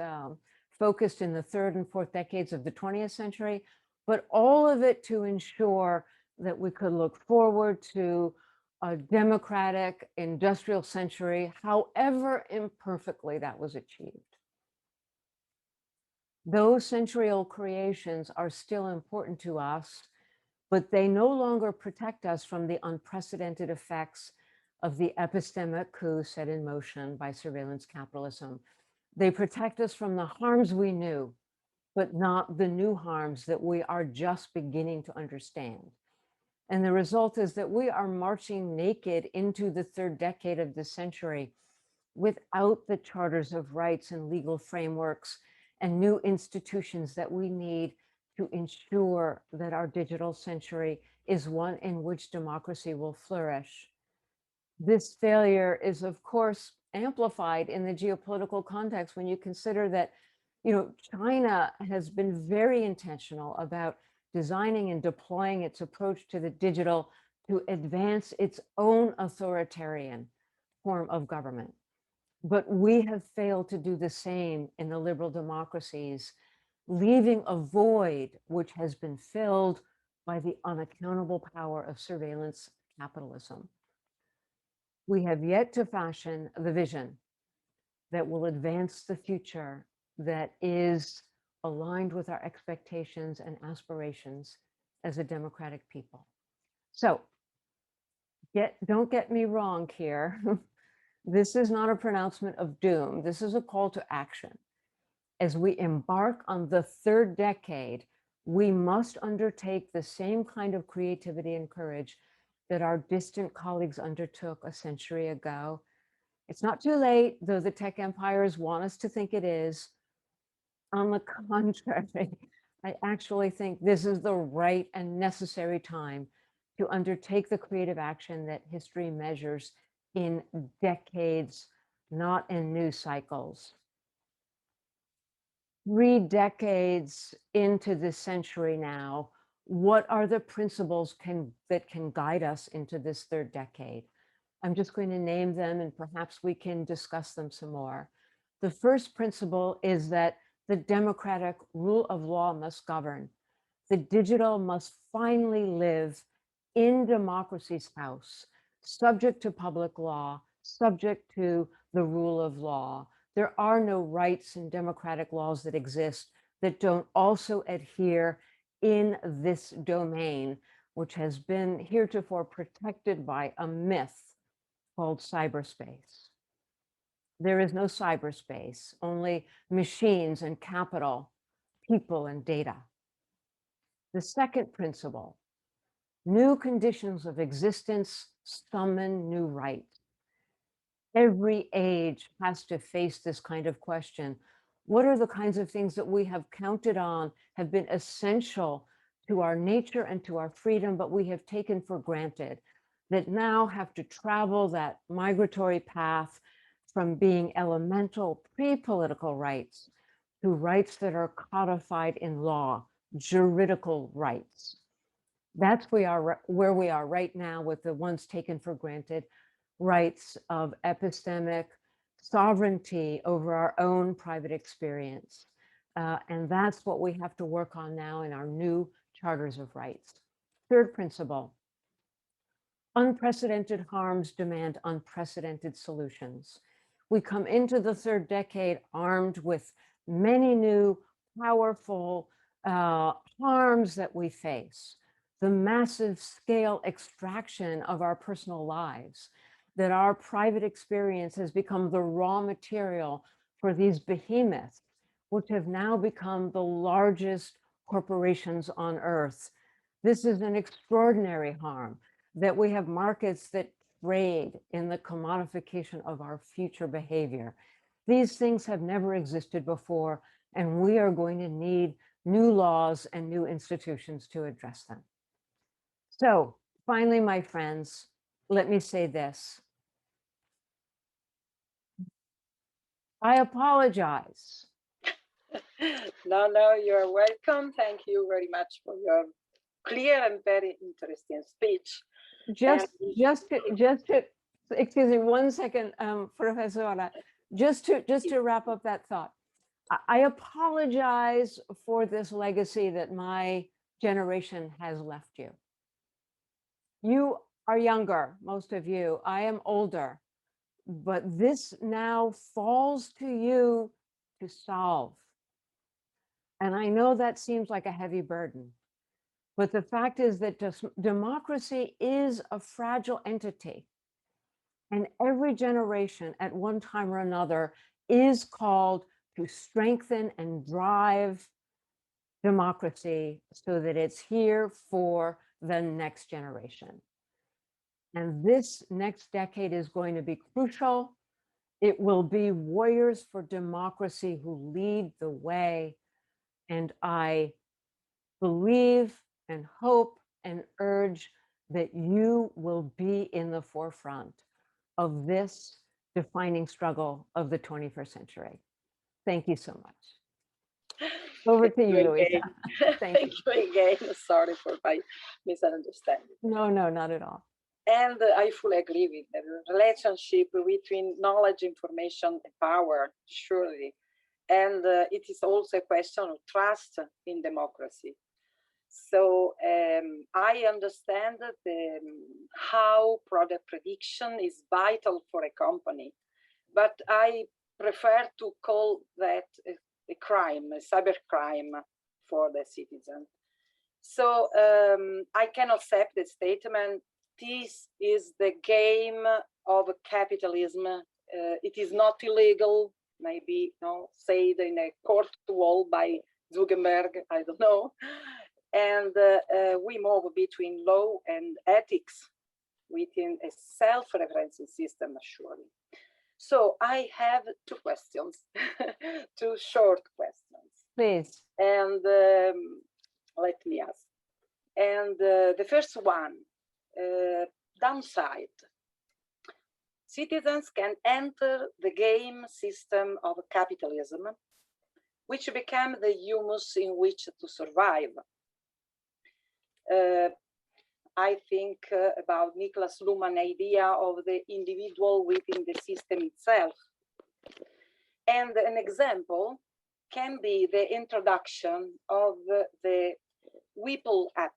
focused in the third and fourth decades of the 20th century, but all of it to ensure that we could look forward to a democratic industrial century, however imperfectly that was achieved. Those century-old creations are still important to us, but they no longer protect us from the unprecedented effects of the epistemic coup set in motion by surveillance capitalism. They protect us from the harms we knew, but not the new harms that we are just beginning to understand. And the result is that we are marching naked into the third decade of this century without the charters of rights and legal frameworks and new institutions that we need to ensure that our digital century is one in which democracy will flourish. This failure is, of course, amplified in the geopolitical context when you consider that, you know, China has been very intentional about designing and deploying its approach to the digital to advance its own authoritarian form of government. But we have failed to do the same in the liberal democracies, leaving a void which has been filled by the unaccountable power of surveillance capitalism. We have yet to fashion the vision that will advance the future that is aligned with our expectations and aspirations as a democratic people. So don't get me wrong here. This is not a pronouncement of doom. This is a call to action. As we embark on the third decade, we must undertake the same kind of creativity and courage that our distant colleagues undertook a century ago. It's not too late, though the tech empires want us to think it is. On the contrary, I actually think this is the right and necessary time to undertake the creative action that history measures in decades, not in news cycles. 3 decades into this century now, what are the principles that can guide us into this third decade? I'm just going to name them and perhaps we can discuss them some more. The first principle is that the democratic rule of law must govern. The digital must finally live in democracy's house, subject to public law, subject to the rule of law. There are no rights and democratic laws that exist that don't also adhere in this domain, which has been heretofore protected by a myth called cyberspace. There is no cyberspace, only machines and capital, people and data. The second principle, new conditions of existence summon new rights. Every age has to face this kind of question. What are the kinds of things that we have counted on, have been essential to our nature and to our freedom, but we have taken for granted, that now have to travel that migratory path from being elemental pre-political rights to rights that are codified in law, juridical rights. That's where we are right now with the ones taken for granted, rights of epistemic sovereignty over our own private experience. And that's what we have to work on now in our new charters of rights. Third principle, unprecedented harms demand unprecedented solutions. We come into the third decade armed with many new powerful harms that we face. The massive scale extraction of our personal lives, that our private experience has become the raw material for these behemoths, which have now become the largest corporations on earth. This is an extraordinary harm, that we have markets that trade in the commodification of our future behavior. These things have never existed before, and we are going to need new laws and new institutions to address them. So finally, my friends, let me say this. I apologize. No, you're welcome. Thank you very much for your clear and very interesting speech. Just to excuse me 1 second, Professor, just to wrap up that thought. I apologize for this legacy that my generation has left you. You are younger, most of you. I am older, but this now falls to you to solve. And I know that seems like a heavy burden, but the fact is that democracy is a fragile entity. And every generation at one time or another is called to strengthen and drive democracy so that it's here for the next generation. And this next decade is going to be crucial. It will be warriors for democracy who lead the way. And I believe and hope and urge that you will be in the forefront of this defining struggle of the 21st century. Thank you so much. Over to you, Again. Louisa. Thank you again. Sorry for my misunderstanding. No, not at all. And I fully agree with the relationship between knowledge, information, and power, surely. And it is also a question of trust in democracy. So I understand that how product prediction is vital for a company, but I prefer to call that a crime, a cybercrime for the citizen. So I can accept the statement, this is the game of capitalism. It is not illegal, maybe said in a court wall by Zuckerberg, I don't know. And we move between law and ethics within a self-referencing system, surely. So I have two questions, two short questions. Please. And let me ask. And the first one, downside. Citizens can enter the game system of capitalism, which became the humus in which to survive. I think about Niklas Luhmann's idea of the individual within the system itself. And an example can be the introduction of the Whipple app,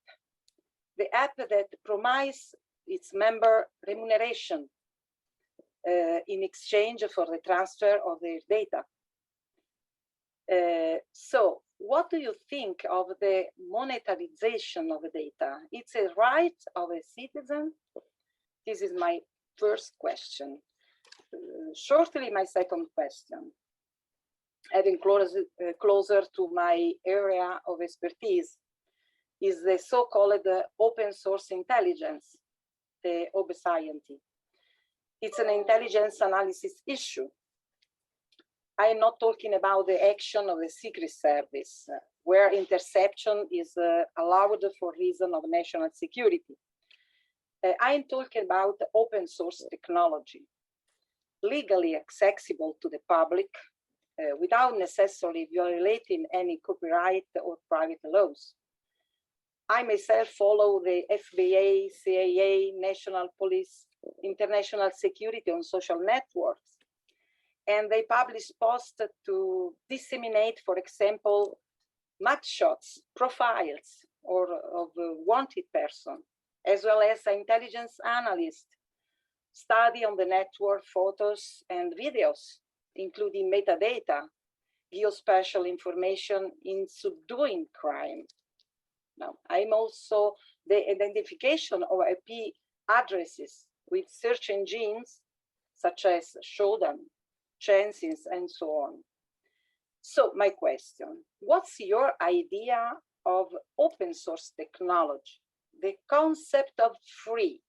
the app that promises its member remuneration in exchange for the transfer of their data. So what do you think of the monetization of the data? It's a right of a citizen? This is my first question. Shortly, my second question. Having closer to my area of expertise is the so-called open source intelligence, the Oversight. It's an intelligence analysis issue. I'm not talking about the action of the Secret Service, where interception is allowed for reason of national security. I'm talking about open source technology, legally accessible to the public, without necessarily violating any copyright or private laws. I myself follow the FBI, CIA, National Police, International Security on social networks, and they publish posts to disseminate, for example, mugshots, profiles, or of a wanted person, as well as intelligence analysts study on the network photos and videos, including metadata, geospatial information in subduing crime. Now, I'm also the identification of IP addresses with search engines such as Shoshana, Chances, and so on. So my question, what's your idea of open source technology, the concept of free?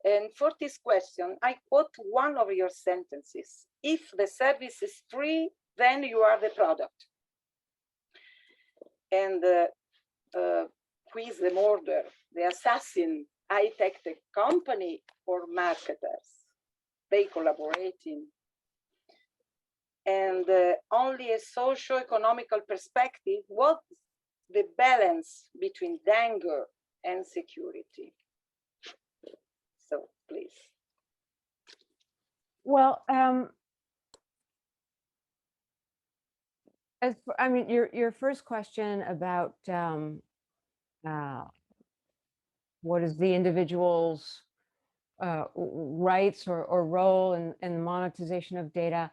And for this question, I quote one of your sentences. If the service is free, then you are the product. And who is the murderer, the assassin? high-tech the company or marketers? They collaborating. And only a socio-economical perspective, what's the balance between danger and security? So please. Well, I mean, your first question about what is the individual's rights or role in the monetization of data,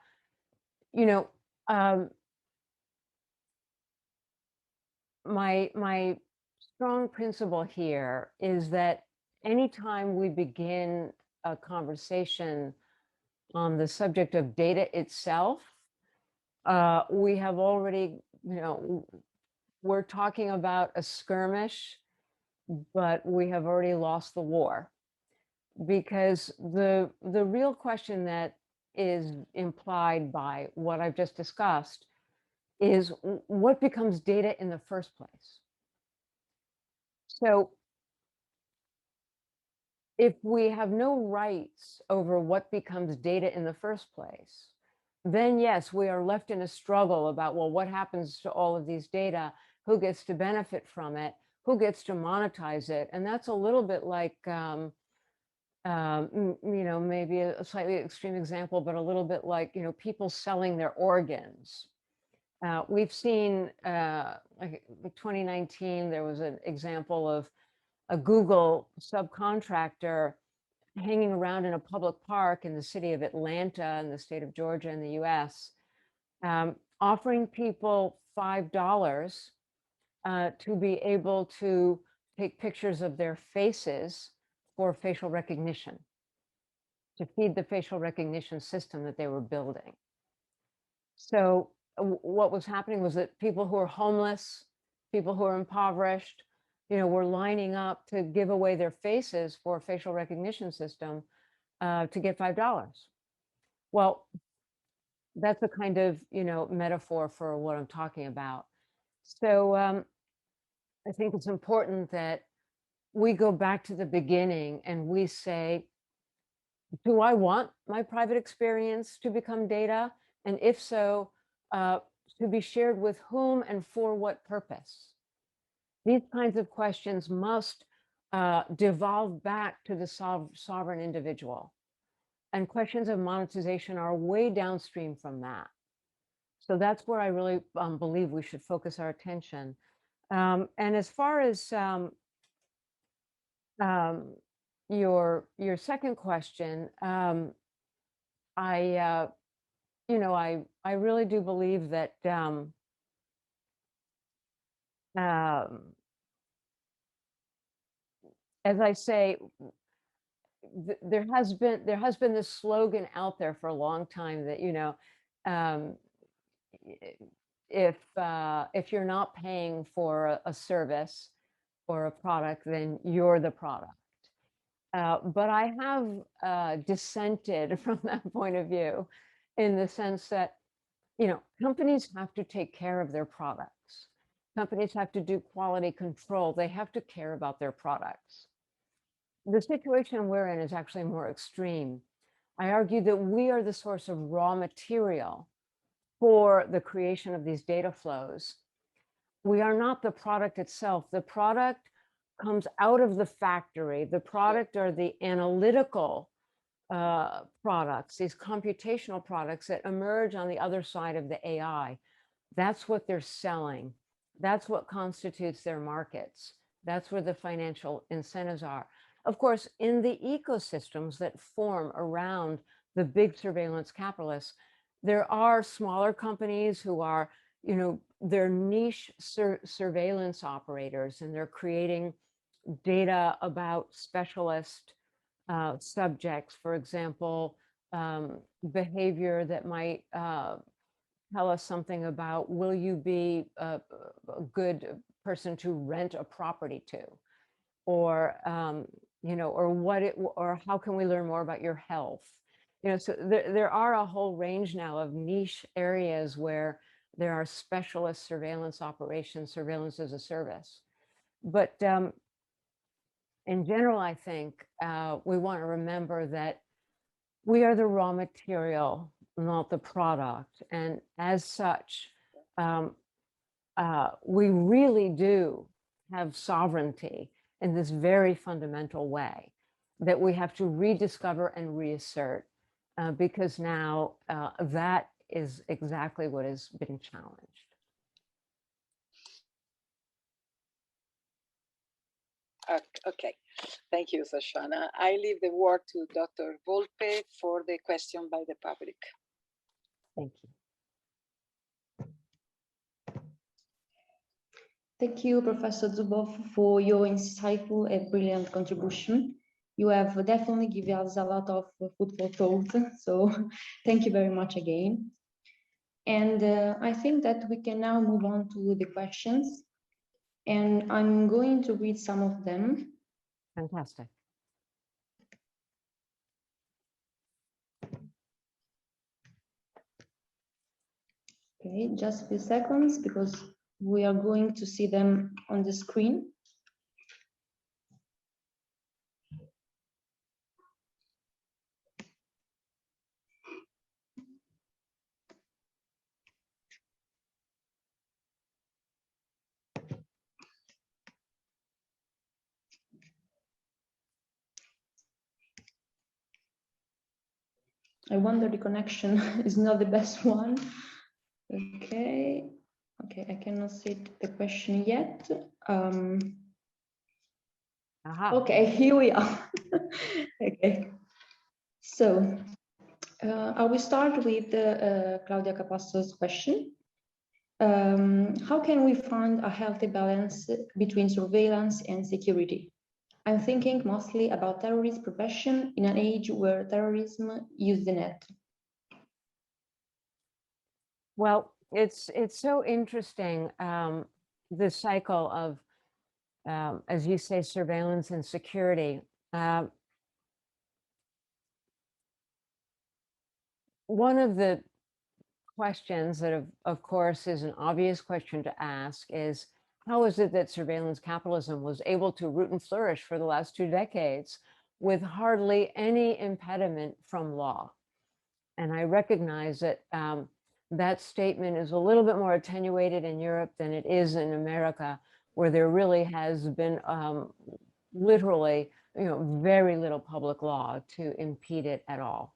you know, my strong principle here is that anytime we begin a conversation on the subject of data itself, we have already, we're talking about a skirmish, but we have already lost the war. Because the real question that is implied by what I've just discussed is what becomes data in the first place. So if we have no rights over what becomes data in the first place, then yes, we are left in a struggle about, well, what happens to all of these data? Who gets to benefit from it? Who gets to monetize it? And that's a little bit like, you know, maybe a slightly extreme example, but a little bit like, you know, people selling their organs. We've seen, like 2019, there was an example of a Google subcontractor hanging around in a public park in the city of Atlanta in the state of Georgia in the US, offering people $5 to be able to take pictures of their faces for facial recognition, to feed the facial recognition system that they were building. So what was happening was that people who are homeless, people who are impoverished, you know, were lining up to give away their faces for a facial recognition system to get $5. Well, that's a kind of, you know, metaphor for what I'm talking about. So I think it's important that we go back to the beginning and we say, do I want my private experience to become data? And if so, to be shared with whom and for what purpose? These kinds of questions must devolve back to the sovereign individual. And questions of monetization are way downstream from that. So that's where I really believe we should focus our attention. And as far as your second question, you know, I really do believe that as I say, there has been this slogan out there for a long time that, you know, if you're not paying for a service or a product, then you're the product. But I have dissented from that point of view, in the sense that, you know, companies have to take care of their products. Companies have to do quality control. They have to care about their products. The situation we're in is actually more extreme. I argue that we are the source of raw material for the creation of these data flows. We are not the product itself. The product comes out of the factory. The product are the analytical products, these computational products that emerge on the other side of the AI. That's what they're selling. That's what constitutes their markets. That's where the financial incentives are. Of course, in the ecosystems that form around the big surveillance capitalists, there are smaller companies who are, you know, they're niche surveillance operators, and they're creating data about specialist subjects, for example, behavior that might tell us something about, will you be a good person to rent a property to? Or, you know, or how can we learn more about your health? You know, so there are a whole range now of niche areas where there are specialist surveillance operations, surveillance as a service. But in general, I think we want to remember that we are the raw material, not the product. And as such, we really do have sovereignty in this very fundamental way that we have to rediscover and reassert, because now that is exactly what has been challenged. Okay, thank you, Shoshana. I leave the word to Dr. Volpe for the question by the public. Thank you. Thank you, Professor Zuboff, for your insightful and brilliant contribution. You have definitely given us a lot of food for thought, so thank you very much again. And I think that we can now move on to the questions, and I'm going to read some of them. Fantastic. Okay, just a few seconds, because we are going to see them on the screen. I wonder the connection is not the best one. Okay, I cannot see the question yet. Okay, here we are. Okay, so I will start with Claudia Capasso's question. How can we find a healthy balance between surveillance and security? I'm thinking mostly about terrorist prevention in an age where terrorism uses the net. Well, it's so interesting, this cycle of, as you say, surveillance and security. One of the questions that, of course, is an obvious question to ask is, how is it that surveillance capitalism was able to root and flourish for the last 2 decades with hardly any impediment from law? And I recognize that that statement is a little bit more attenuated in Europe than it is in America, where there really has been literally, very little public law to impede it at all.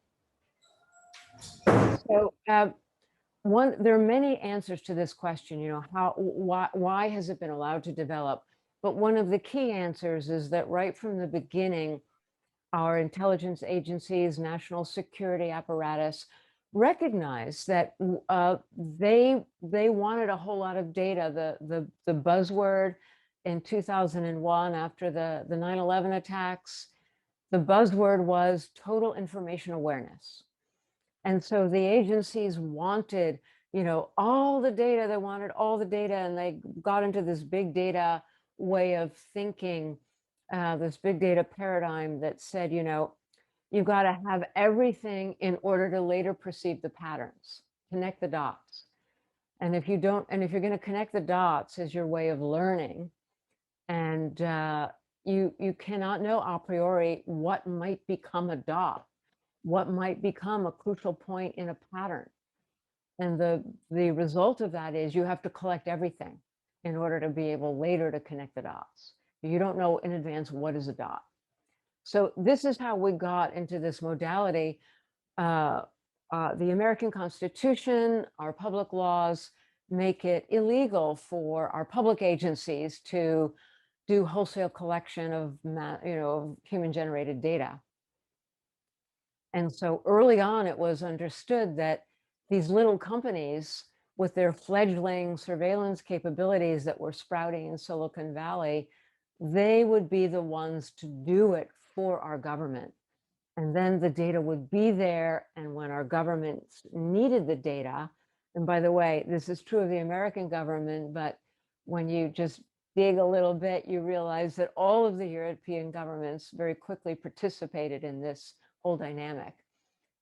So there are many answers to this question, why has it been allowed to develop? But one of the key answers is that right from the beginning, our intelligence agencies, national security apparatus, recognized that they wanted a whole lot of data. The buzzword in 2001 after the 9/11 attacks, the buzzword was total information awareness. And so the agencies wanted, all the data. They wanted all the data, and they got into this big data way of thinking, this big data paradigm that said, you've got to have everything in order to later perceive the patterns, connect the dots. And if you're going to connect the dots as your way of learning, and you cannot know a priori what might become a dot, what might become a crucial point in a pattern. And the result of that is you have to collect everything in order to be able later to connect the dots. You don't know in advance what is a dot. So this is how we got into this modality. The American Constitution, our public laws make it illegal for our public agencies to do wholesale collection of human-generated data. And so early on, it was understood that these little companies with their fledgling surveillance capabilities that were sprouting in Silicon Valley, they would be the ones to do it for our government. And then the data would be there. And when our governments needed the data, and by the way, this is true of the American government, but when you just dig a little bit, you realize that all of the European governments very quickly participated in this whole dynamic.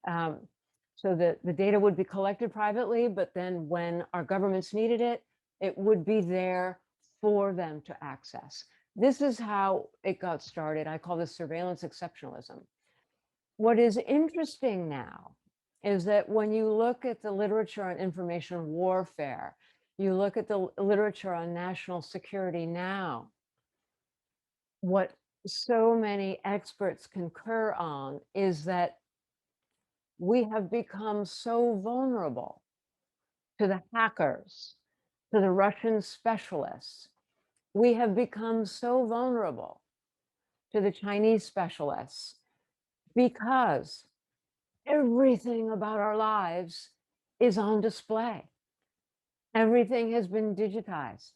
So the data would be collected privately, but then when our governments needed it, it would be there for them to access. This is how it got started. I call this surveillance exceptionalism. What is interesting now is that when you look at the literature on information warfare, you look at the literature on national security now, what so many experts concur on is that we have become so vulnerable to the hackers, to the Russian specialists. We have become so vulnerable to the Chinese specialists because everything about our lives is on display. Everything has been digitized.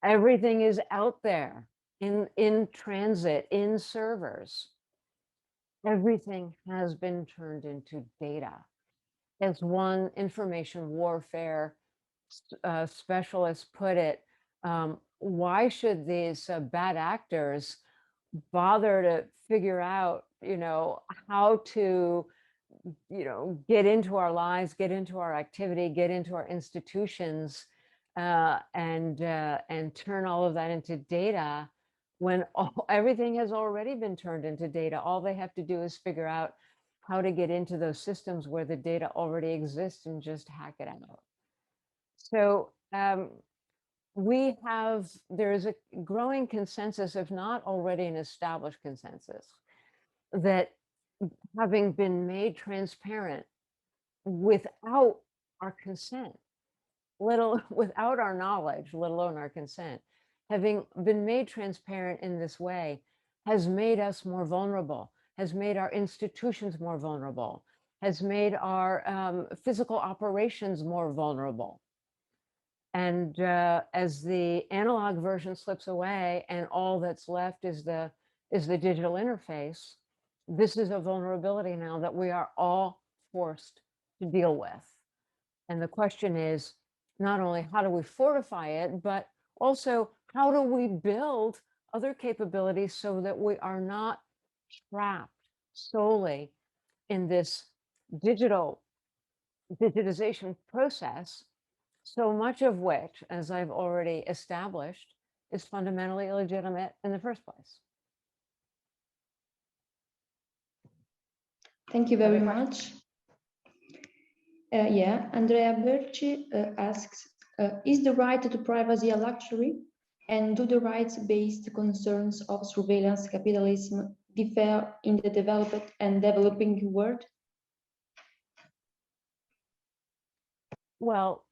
Everything is out there in transit, in servers. Everything has been turned into data. As one information warfare specialist put it, why should these bad actors bother to figure out, how to, get into our lives, get into our activity, get into our institutions, and turn all of that into data when everything has already been turned into data? All they have to do is figure out how to get into those systems where the data already exists and just hack it out. So there's a growing consensus, if not already an established consensus, that having been made transparent without our consent, without our knowledge, let alone our consent, having been made transparent in this way, has made us more vulnerable, has made our institutions more vulnerable, has made our physical operations more vulnerable. And as the analog version slips away and all that's left is the digital interface, this is a vulnerability now that we are all forced to deal with. And the question is not only how do we fortify it, but also how do we build other capabilities so that we are not trapped solely in this digitization process, so much of which, as I've already established, is fundamentally illegitimate in the first place. Thank you very much. Yeah, Andrea Berci asks, is the right to privacy a luxury? And do the rights-based concerns of surveillance capitalism differ in the developed and developing world? Well,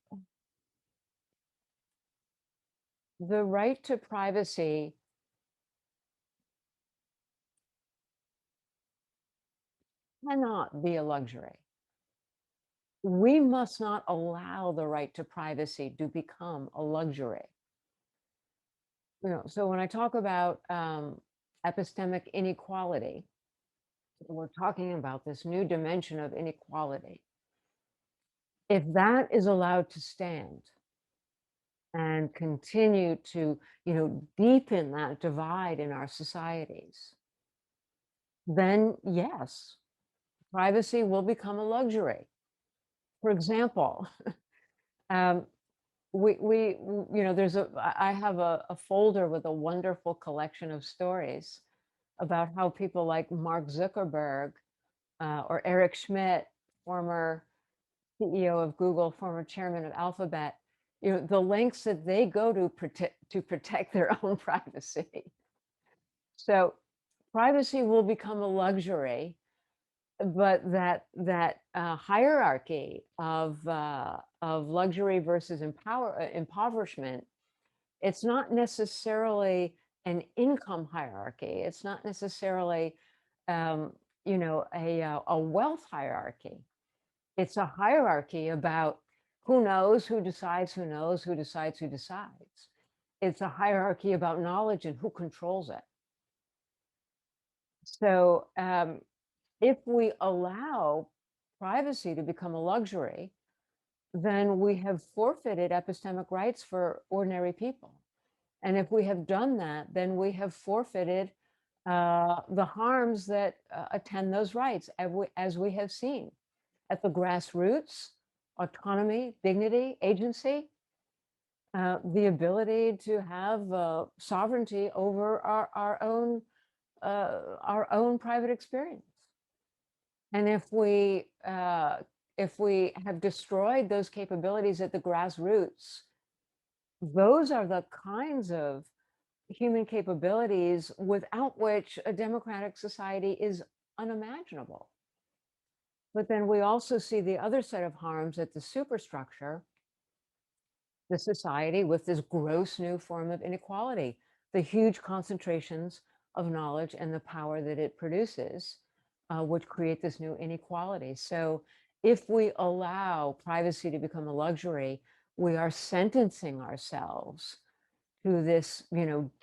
the right to privacy cannot be a luxury. We must not allow the right to privacy to become a luxury. So when I talk about epistemic inequality, we're talking about this new dimension of inequality. If that is allowed to stand and continue to, deepen that divide in our societies, then yes, privacy will become a luxury. For example, I have a folder with a wonderful collection of stories about how people like Mark Zuckerberg or Eric Schmidt, former CEO of Google, former chairman of Alphabet, the lengths that they go to protect their own privacy. So privacy will become a luxury, but that hierarchy of luxury versus impoverishment, it's not necessarily an income hierarchy. It's not necessarily a wealth hierarchy. It's a hierarchy about who knows, who decides, who knows, who decides, who decides. It's a hierarchy about knowledge and who controls it. So if we allow privacy to become a luxury, then we have forfeited epistemic rights for ordinary people. And if we have done that, then we have forfeited the harms that attend those rights, as we have seen at the grassroots: autonomy, dignity, agency, the ability to have sovereignty over our own private experience. And if we have destroyed those capabilities at the grassroots, those are the kinds of human capabilities without which a democratic society is unimaginable. But then we also see the other set of harms at the superstructure, the society with this gross new form of inequality, the huge concentrations of knowledge and the power that it produces, which create this new inequality. So if we allow privacy to become a luxury, we are sentencing ourselves to this,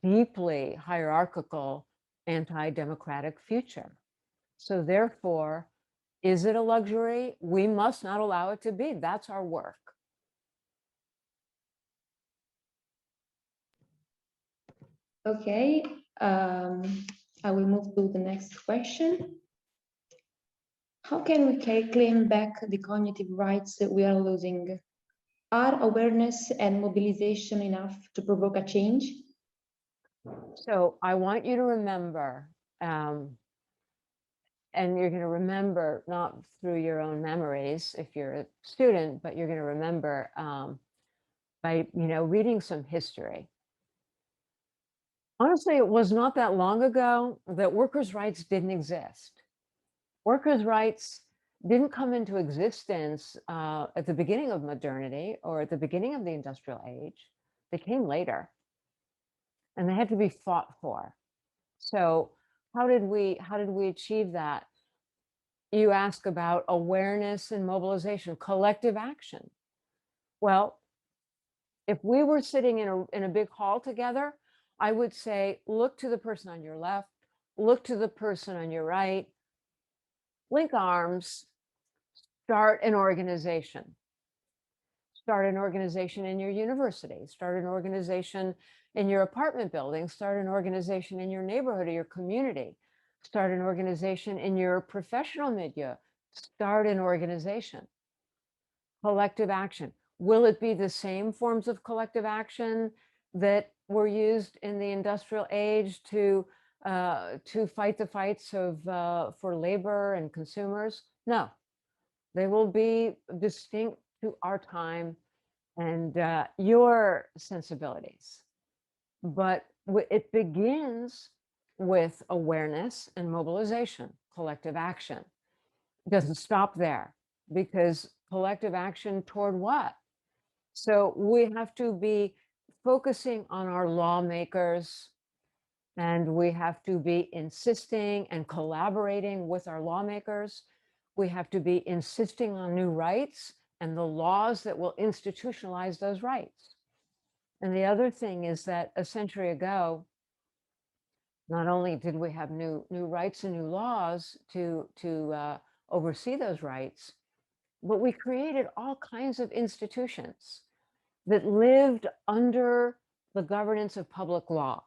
deeply hierarchical, anti-democratic future. So therefore, is it a luxury? We must not allow it to be. That's our work. Okay, I will move to the next question. How can we claim back the cognitive rights that we are losing? Are awareness and mobilization enough to provoke a change? So I want you to remember, and you're going to remember not through your own memories if you're a student, but you're going to remember by reading some history. Honestly, it was not that long ago that workers' rights didn't exist. Workers' rights didn't come into existence at the beginning of modernity or at the beginning of the industrial age. They came later, and they had to be fought for. So how did we achieve that? You ask about awareness and mobilization, collective action. Well, if we were sitting in a big hall together, I would say, look to the person on your left, look to the person on your right, link arms, start an organization. Start an organization in your university, start an organization in your apartment building, start an organization in your neighborhood or your community, start an organization in your professional milieu, start an organization. Collective action. Will it be the same forms of collective action that were used in the industrial age to fight the fights of for labor and consumers? No, they will be distinct to our time and your sensibilities. But it begins with awareness and mobilization, collective action. It doesn't stop there, because collective action toward what? So we have to be focusing on our lawmakers, and we have to be insisting and collaborating with our lawmakers. We have to be insisting on new rights and the laws that will institutionalize those rights. And the other thing is that a century ago, not only did we have new rights and new laws to oversee those rights, but we created all kinds of institutions that lived under the governance of public law.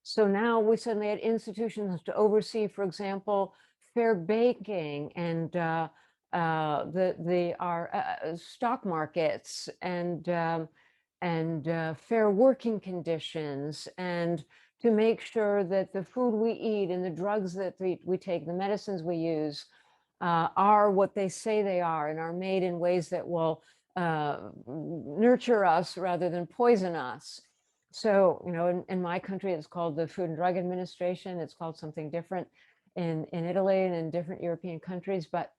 So now we suddenly had institutions to oversee, for example, fair banking and our stock markets and fair working conditions, and to make sure that the food we eat and the drugs that we take, the medicines we use, are what they say they are and are made in ways that will nurture us rather than poison us. So, you know, in my country, it's called the Food and Drug Administration. It's called something different in Italy and in different European countries, but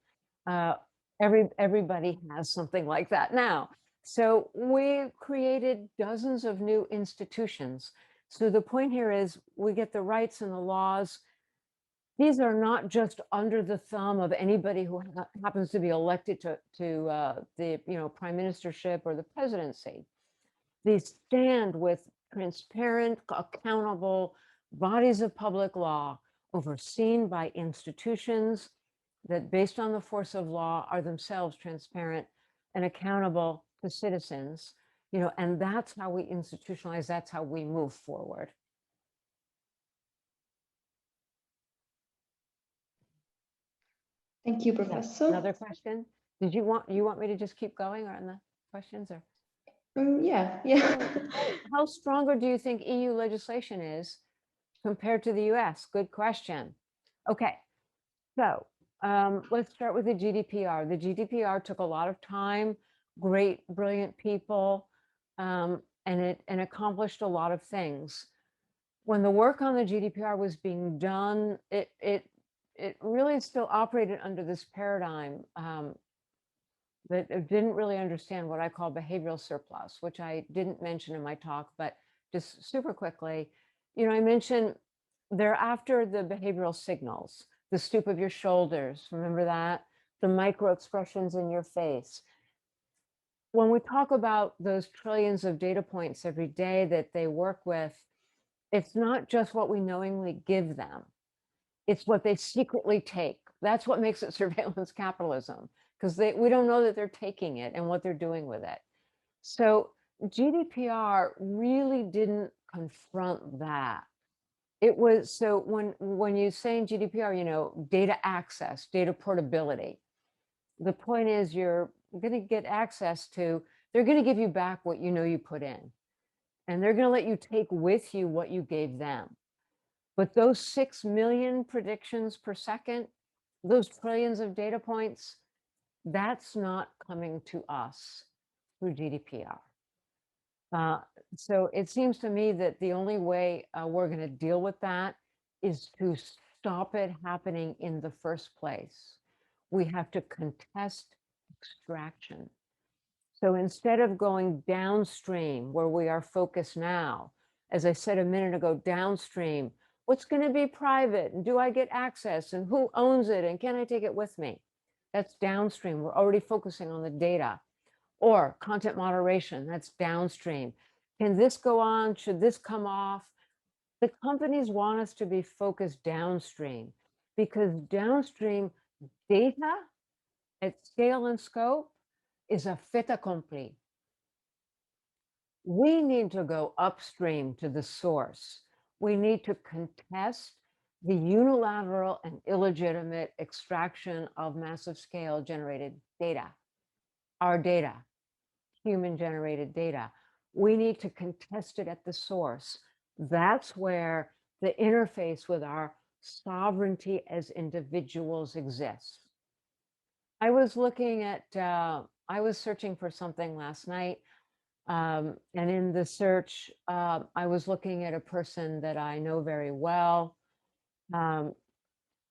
everybody has something like that now. So we created dozens of new institutions. So the point here is we get the rights and the laws. These are not just under the thumb of anybody who happens to be elected to the prime ministership or the presidency. These stand with transparent, accountable bodies of public law overseen by institutions that, based on the force of law, are themselves transparent and accountable to citizens. And that's how we institutionalize, that's how we move forward. Thank you, Professor. Another question? Did you want me to just keep going on the questions, or? Yeah. How stronger do you think EU legislation is compared to the US? Good question. Okay, so let's start with the GDPR. The GDPR took a lot of time, great, brilliant people, and it accomplished a lot of things. When the work on the GDPR was being done, it really still operated under this paradigm that didn't really understand what I call behavioral surplus, which I didn't mention in my talk, but just super quickly, I mentioned they're after the behavioral signals, the stoop of your shoulders, remember that? The micro expressions in your face. When we talk about those trillions of data points every day that they work with, it's not just what we knowingly give them, it's what they secretly take. That's what makes it surveillance capitalism, because we don't know that they're taking it and what they're doing with it. So GDPR really didn't confront that. It was, so when you say in GDPR, data access, data portability, the point is you're going to get access to, they're going to give you back what you put in, and they're going to let you take with you what you gave them. But those 6 million predictions per second, those trillions of data points, that's not coming to us through GDPR. So it seems to me that the only way we're going to deal with that is to stop it happening in the first place. we have to contest extraction. So instead of going downstream where we are focused now, as I said a minute ago, downstream, what's going to be private? And do I get access? And who owns it? And can I take it with me? That's downstream. We're already focusing on the data. Or content moderation, that's downstream. Can this go on? Should this come off? The companies want us to be focused downstream because downstream data at scale and scope is a fait accompli. We need to go upstream to the source. We need to contest the unilateral and illegitimate extraction of massive scale generated data, our data, human generated data. We need to contest it at the source. That's where the interface with our sovereignty as individuals exists. I was looking at, I was searching for something last night. And in the search, I was looking at a person that I know very well. And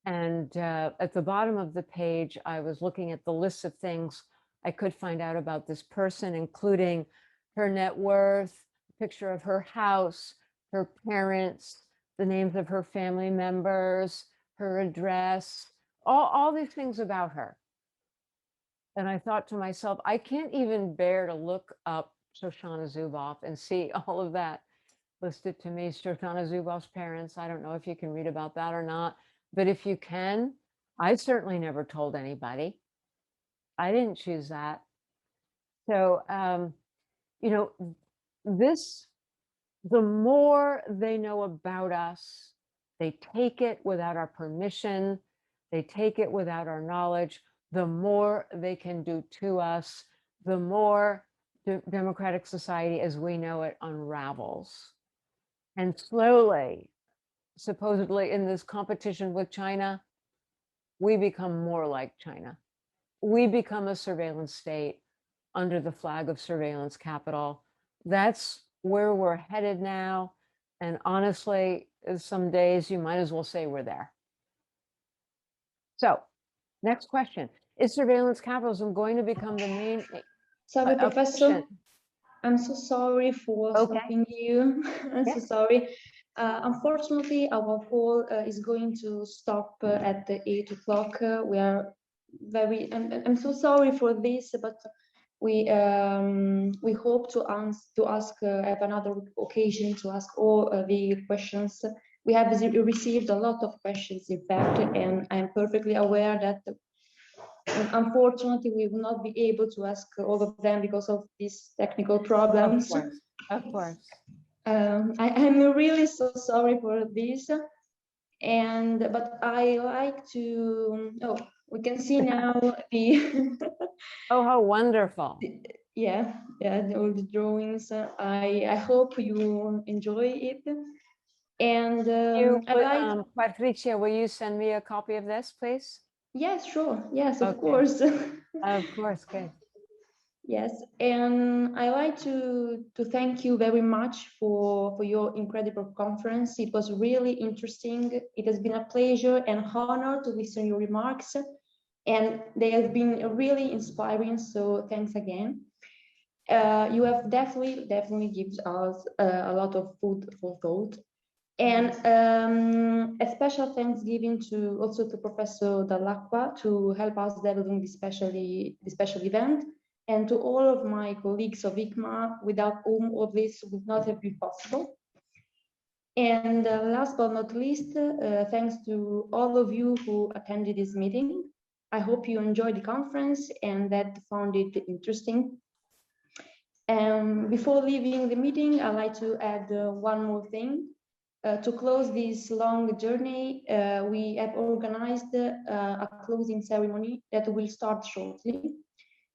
at the bottom of the page, I was looking at the list of things I could find out about this person, including her net worth, a picture of her house, her parents, the names of her family members, her address, all these things about her. And I thought to myself, I can't even bear to look up Shoshana Zuboff and see all of that listed to me. Shoshana Zuboff's parents, I don't know if you can read about that or not, but if you can, I certainly never told anybody. I didn't choose that. So, you know, the more they know about us, they take it without our permission, they take it without our knowledge, the more they can do to us, the more democratic society as we know it unravels. And slowly, supposedly in this competition with China, we become more like China. We become a surveillance state under the flag of surveillance capital. That's where we're headed now. And honestly, some days you might as well say we're there. So, next question. Is surveillance capitalism going to become the main? Sorry, Professor. I'm so sorry for stopping you. I'm so sorry. Unfortunately, our call is going to stop at the 8 o'clock. We are I'm so sorry for this, but we hope to ask have another occasion to ask all the questions. We have received a lot of questions, in fact, and I'm perfectly aware that unfortunately we will not be able to ask all of them because of these technical problems. Of course. I'm really so sorry for this, but I like to. Oh, we can see now the. Oh, how wonderful! Yeah, all the drawings. I hope you enjoy it. And Patricia, will you send me a copy of this, please? Yes, sure. Yes, of course. Of course, good. Yes, and I like to thank you very much for your incredible conference. It was really interesting. It has been a pleasure and honor to listen to your remarks, and they have been really inspiring. So thanks again. You have definitely given us a lot of food for thought. And a special thanks given also to Professor Dall'Acqua to help us developing this special event, and to all of my colleagues of Hikma, without whom all this would not have been possible. And last but not least, thanks to all of you who attended this meeting. I hope you enjoyed the conference and that found it interesting. Before leaving the meeting, I'd like to add one more thing. To close this long journey, we have organized a closing ceremony that will start shortly.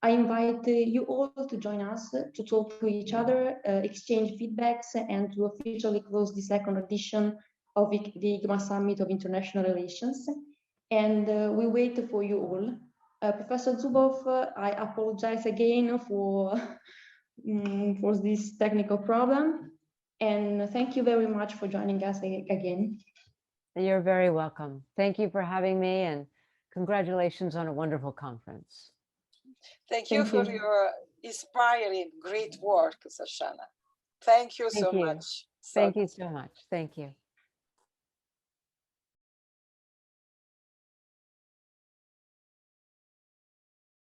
I invite you all to join us to talk to each other, exchange feedbacks, and to officially close the second edition of the Hikma Summit of International Relations. And we wait for you all. Professor Zuboff, I apologize again for this technical problem. And thank you very much for joining us again. You're very welcome. Thank you for having me, and congratulations on a wonderful conference. Thank you for your inspiring, great work, Shoshana. Thank you so much. Thank you so much. Thank you.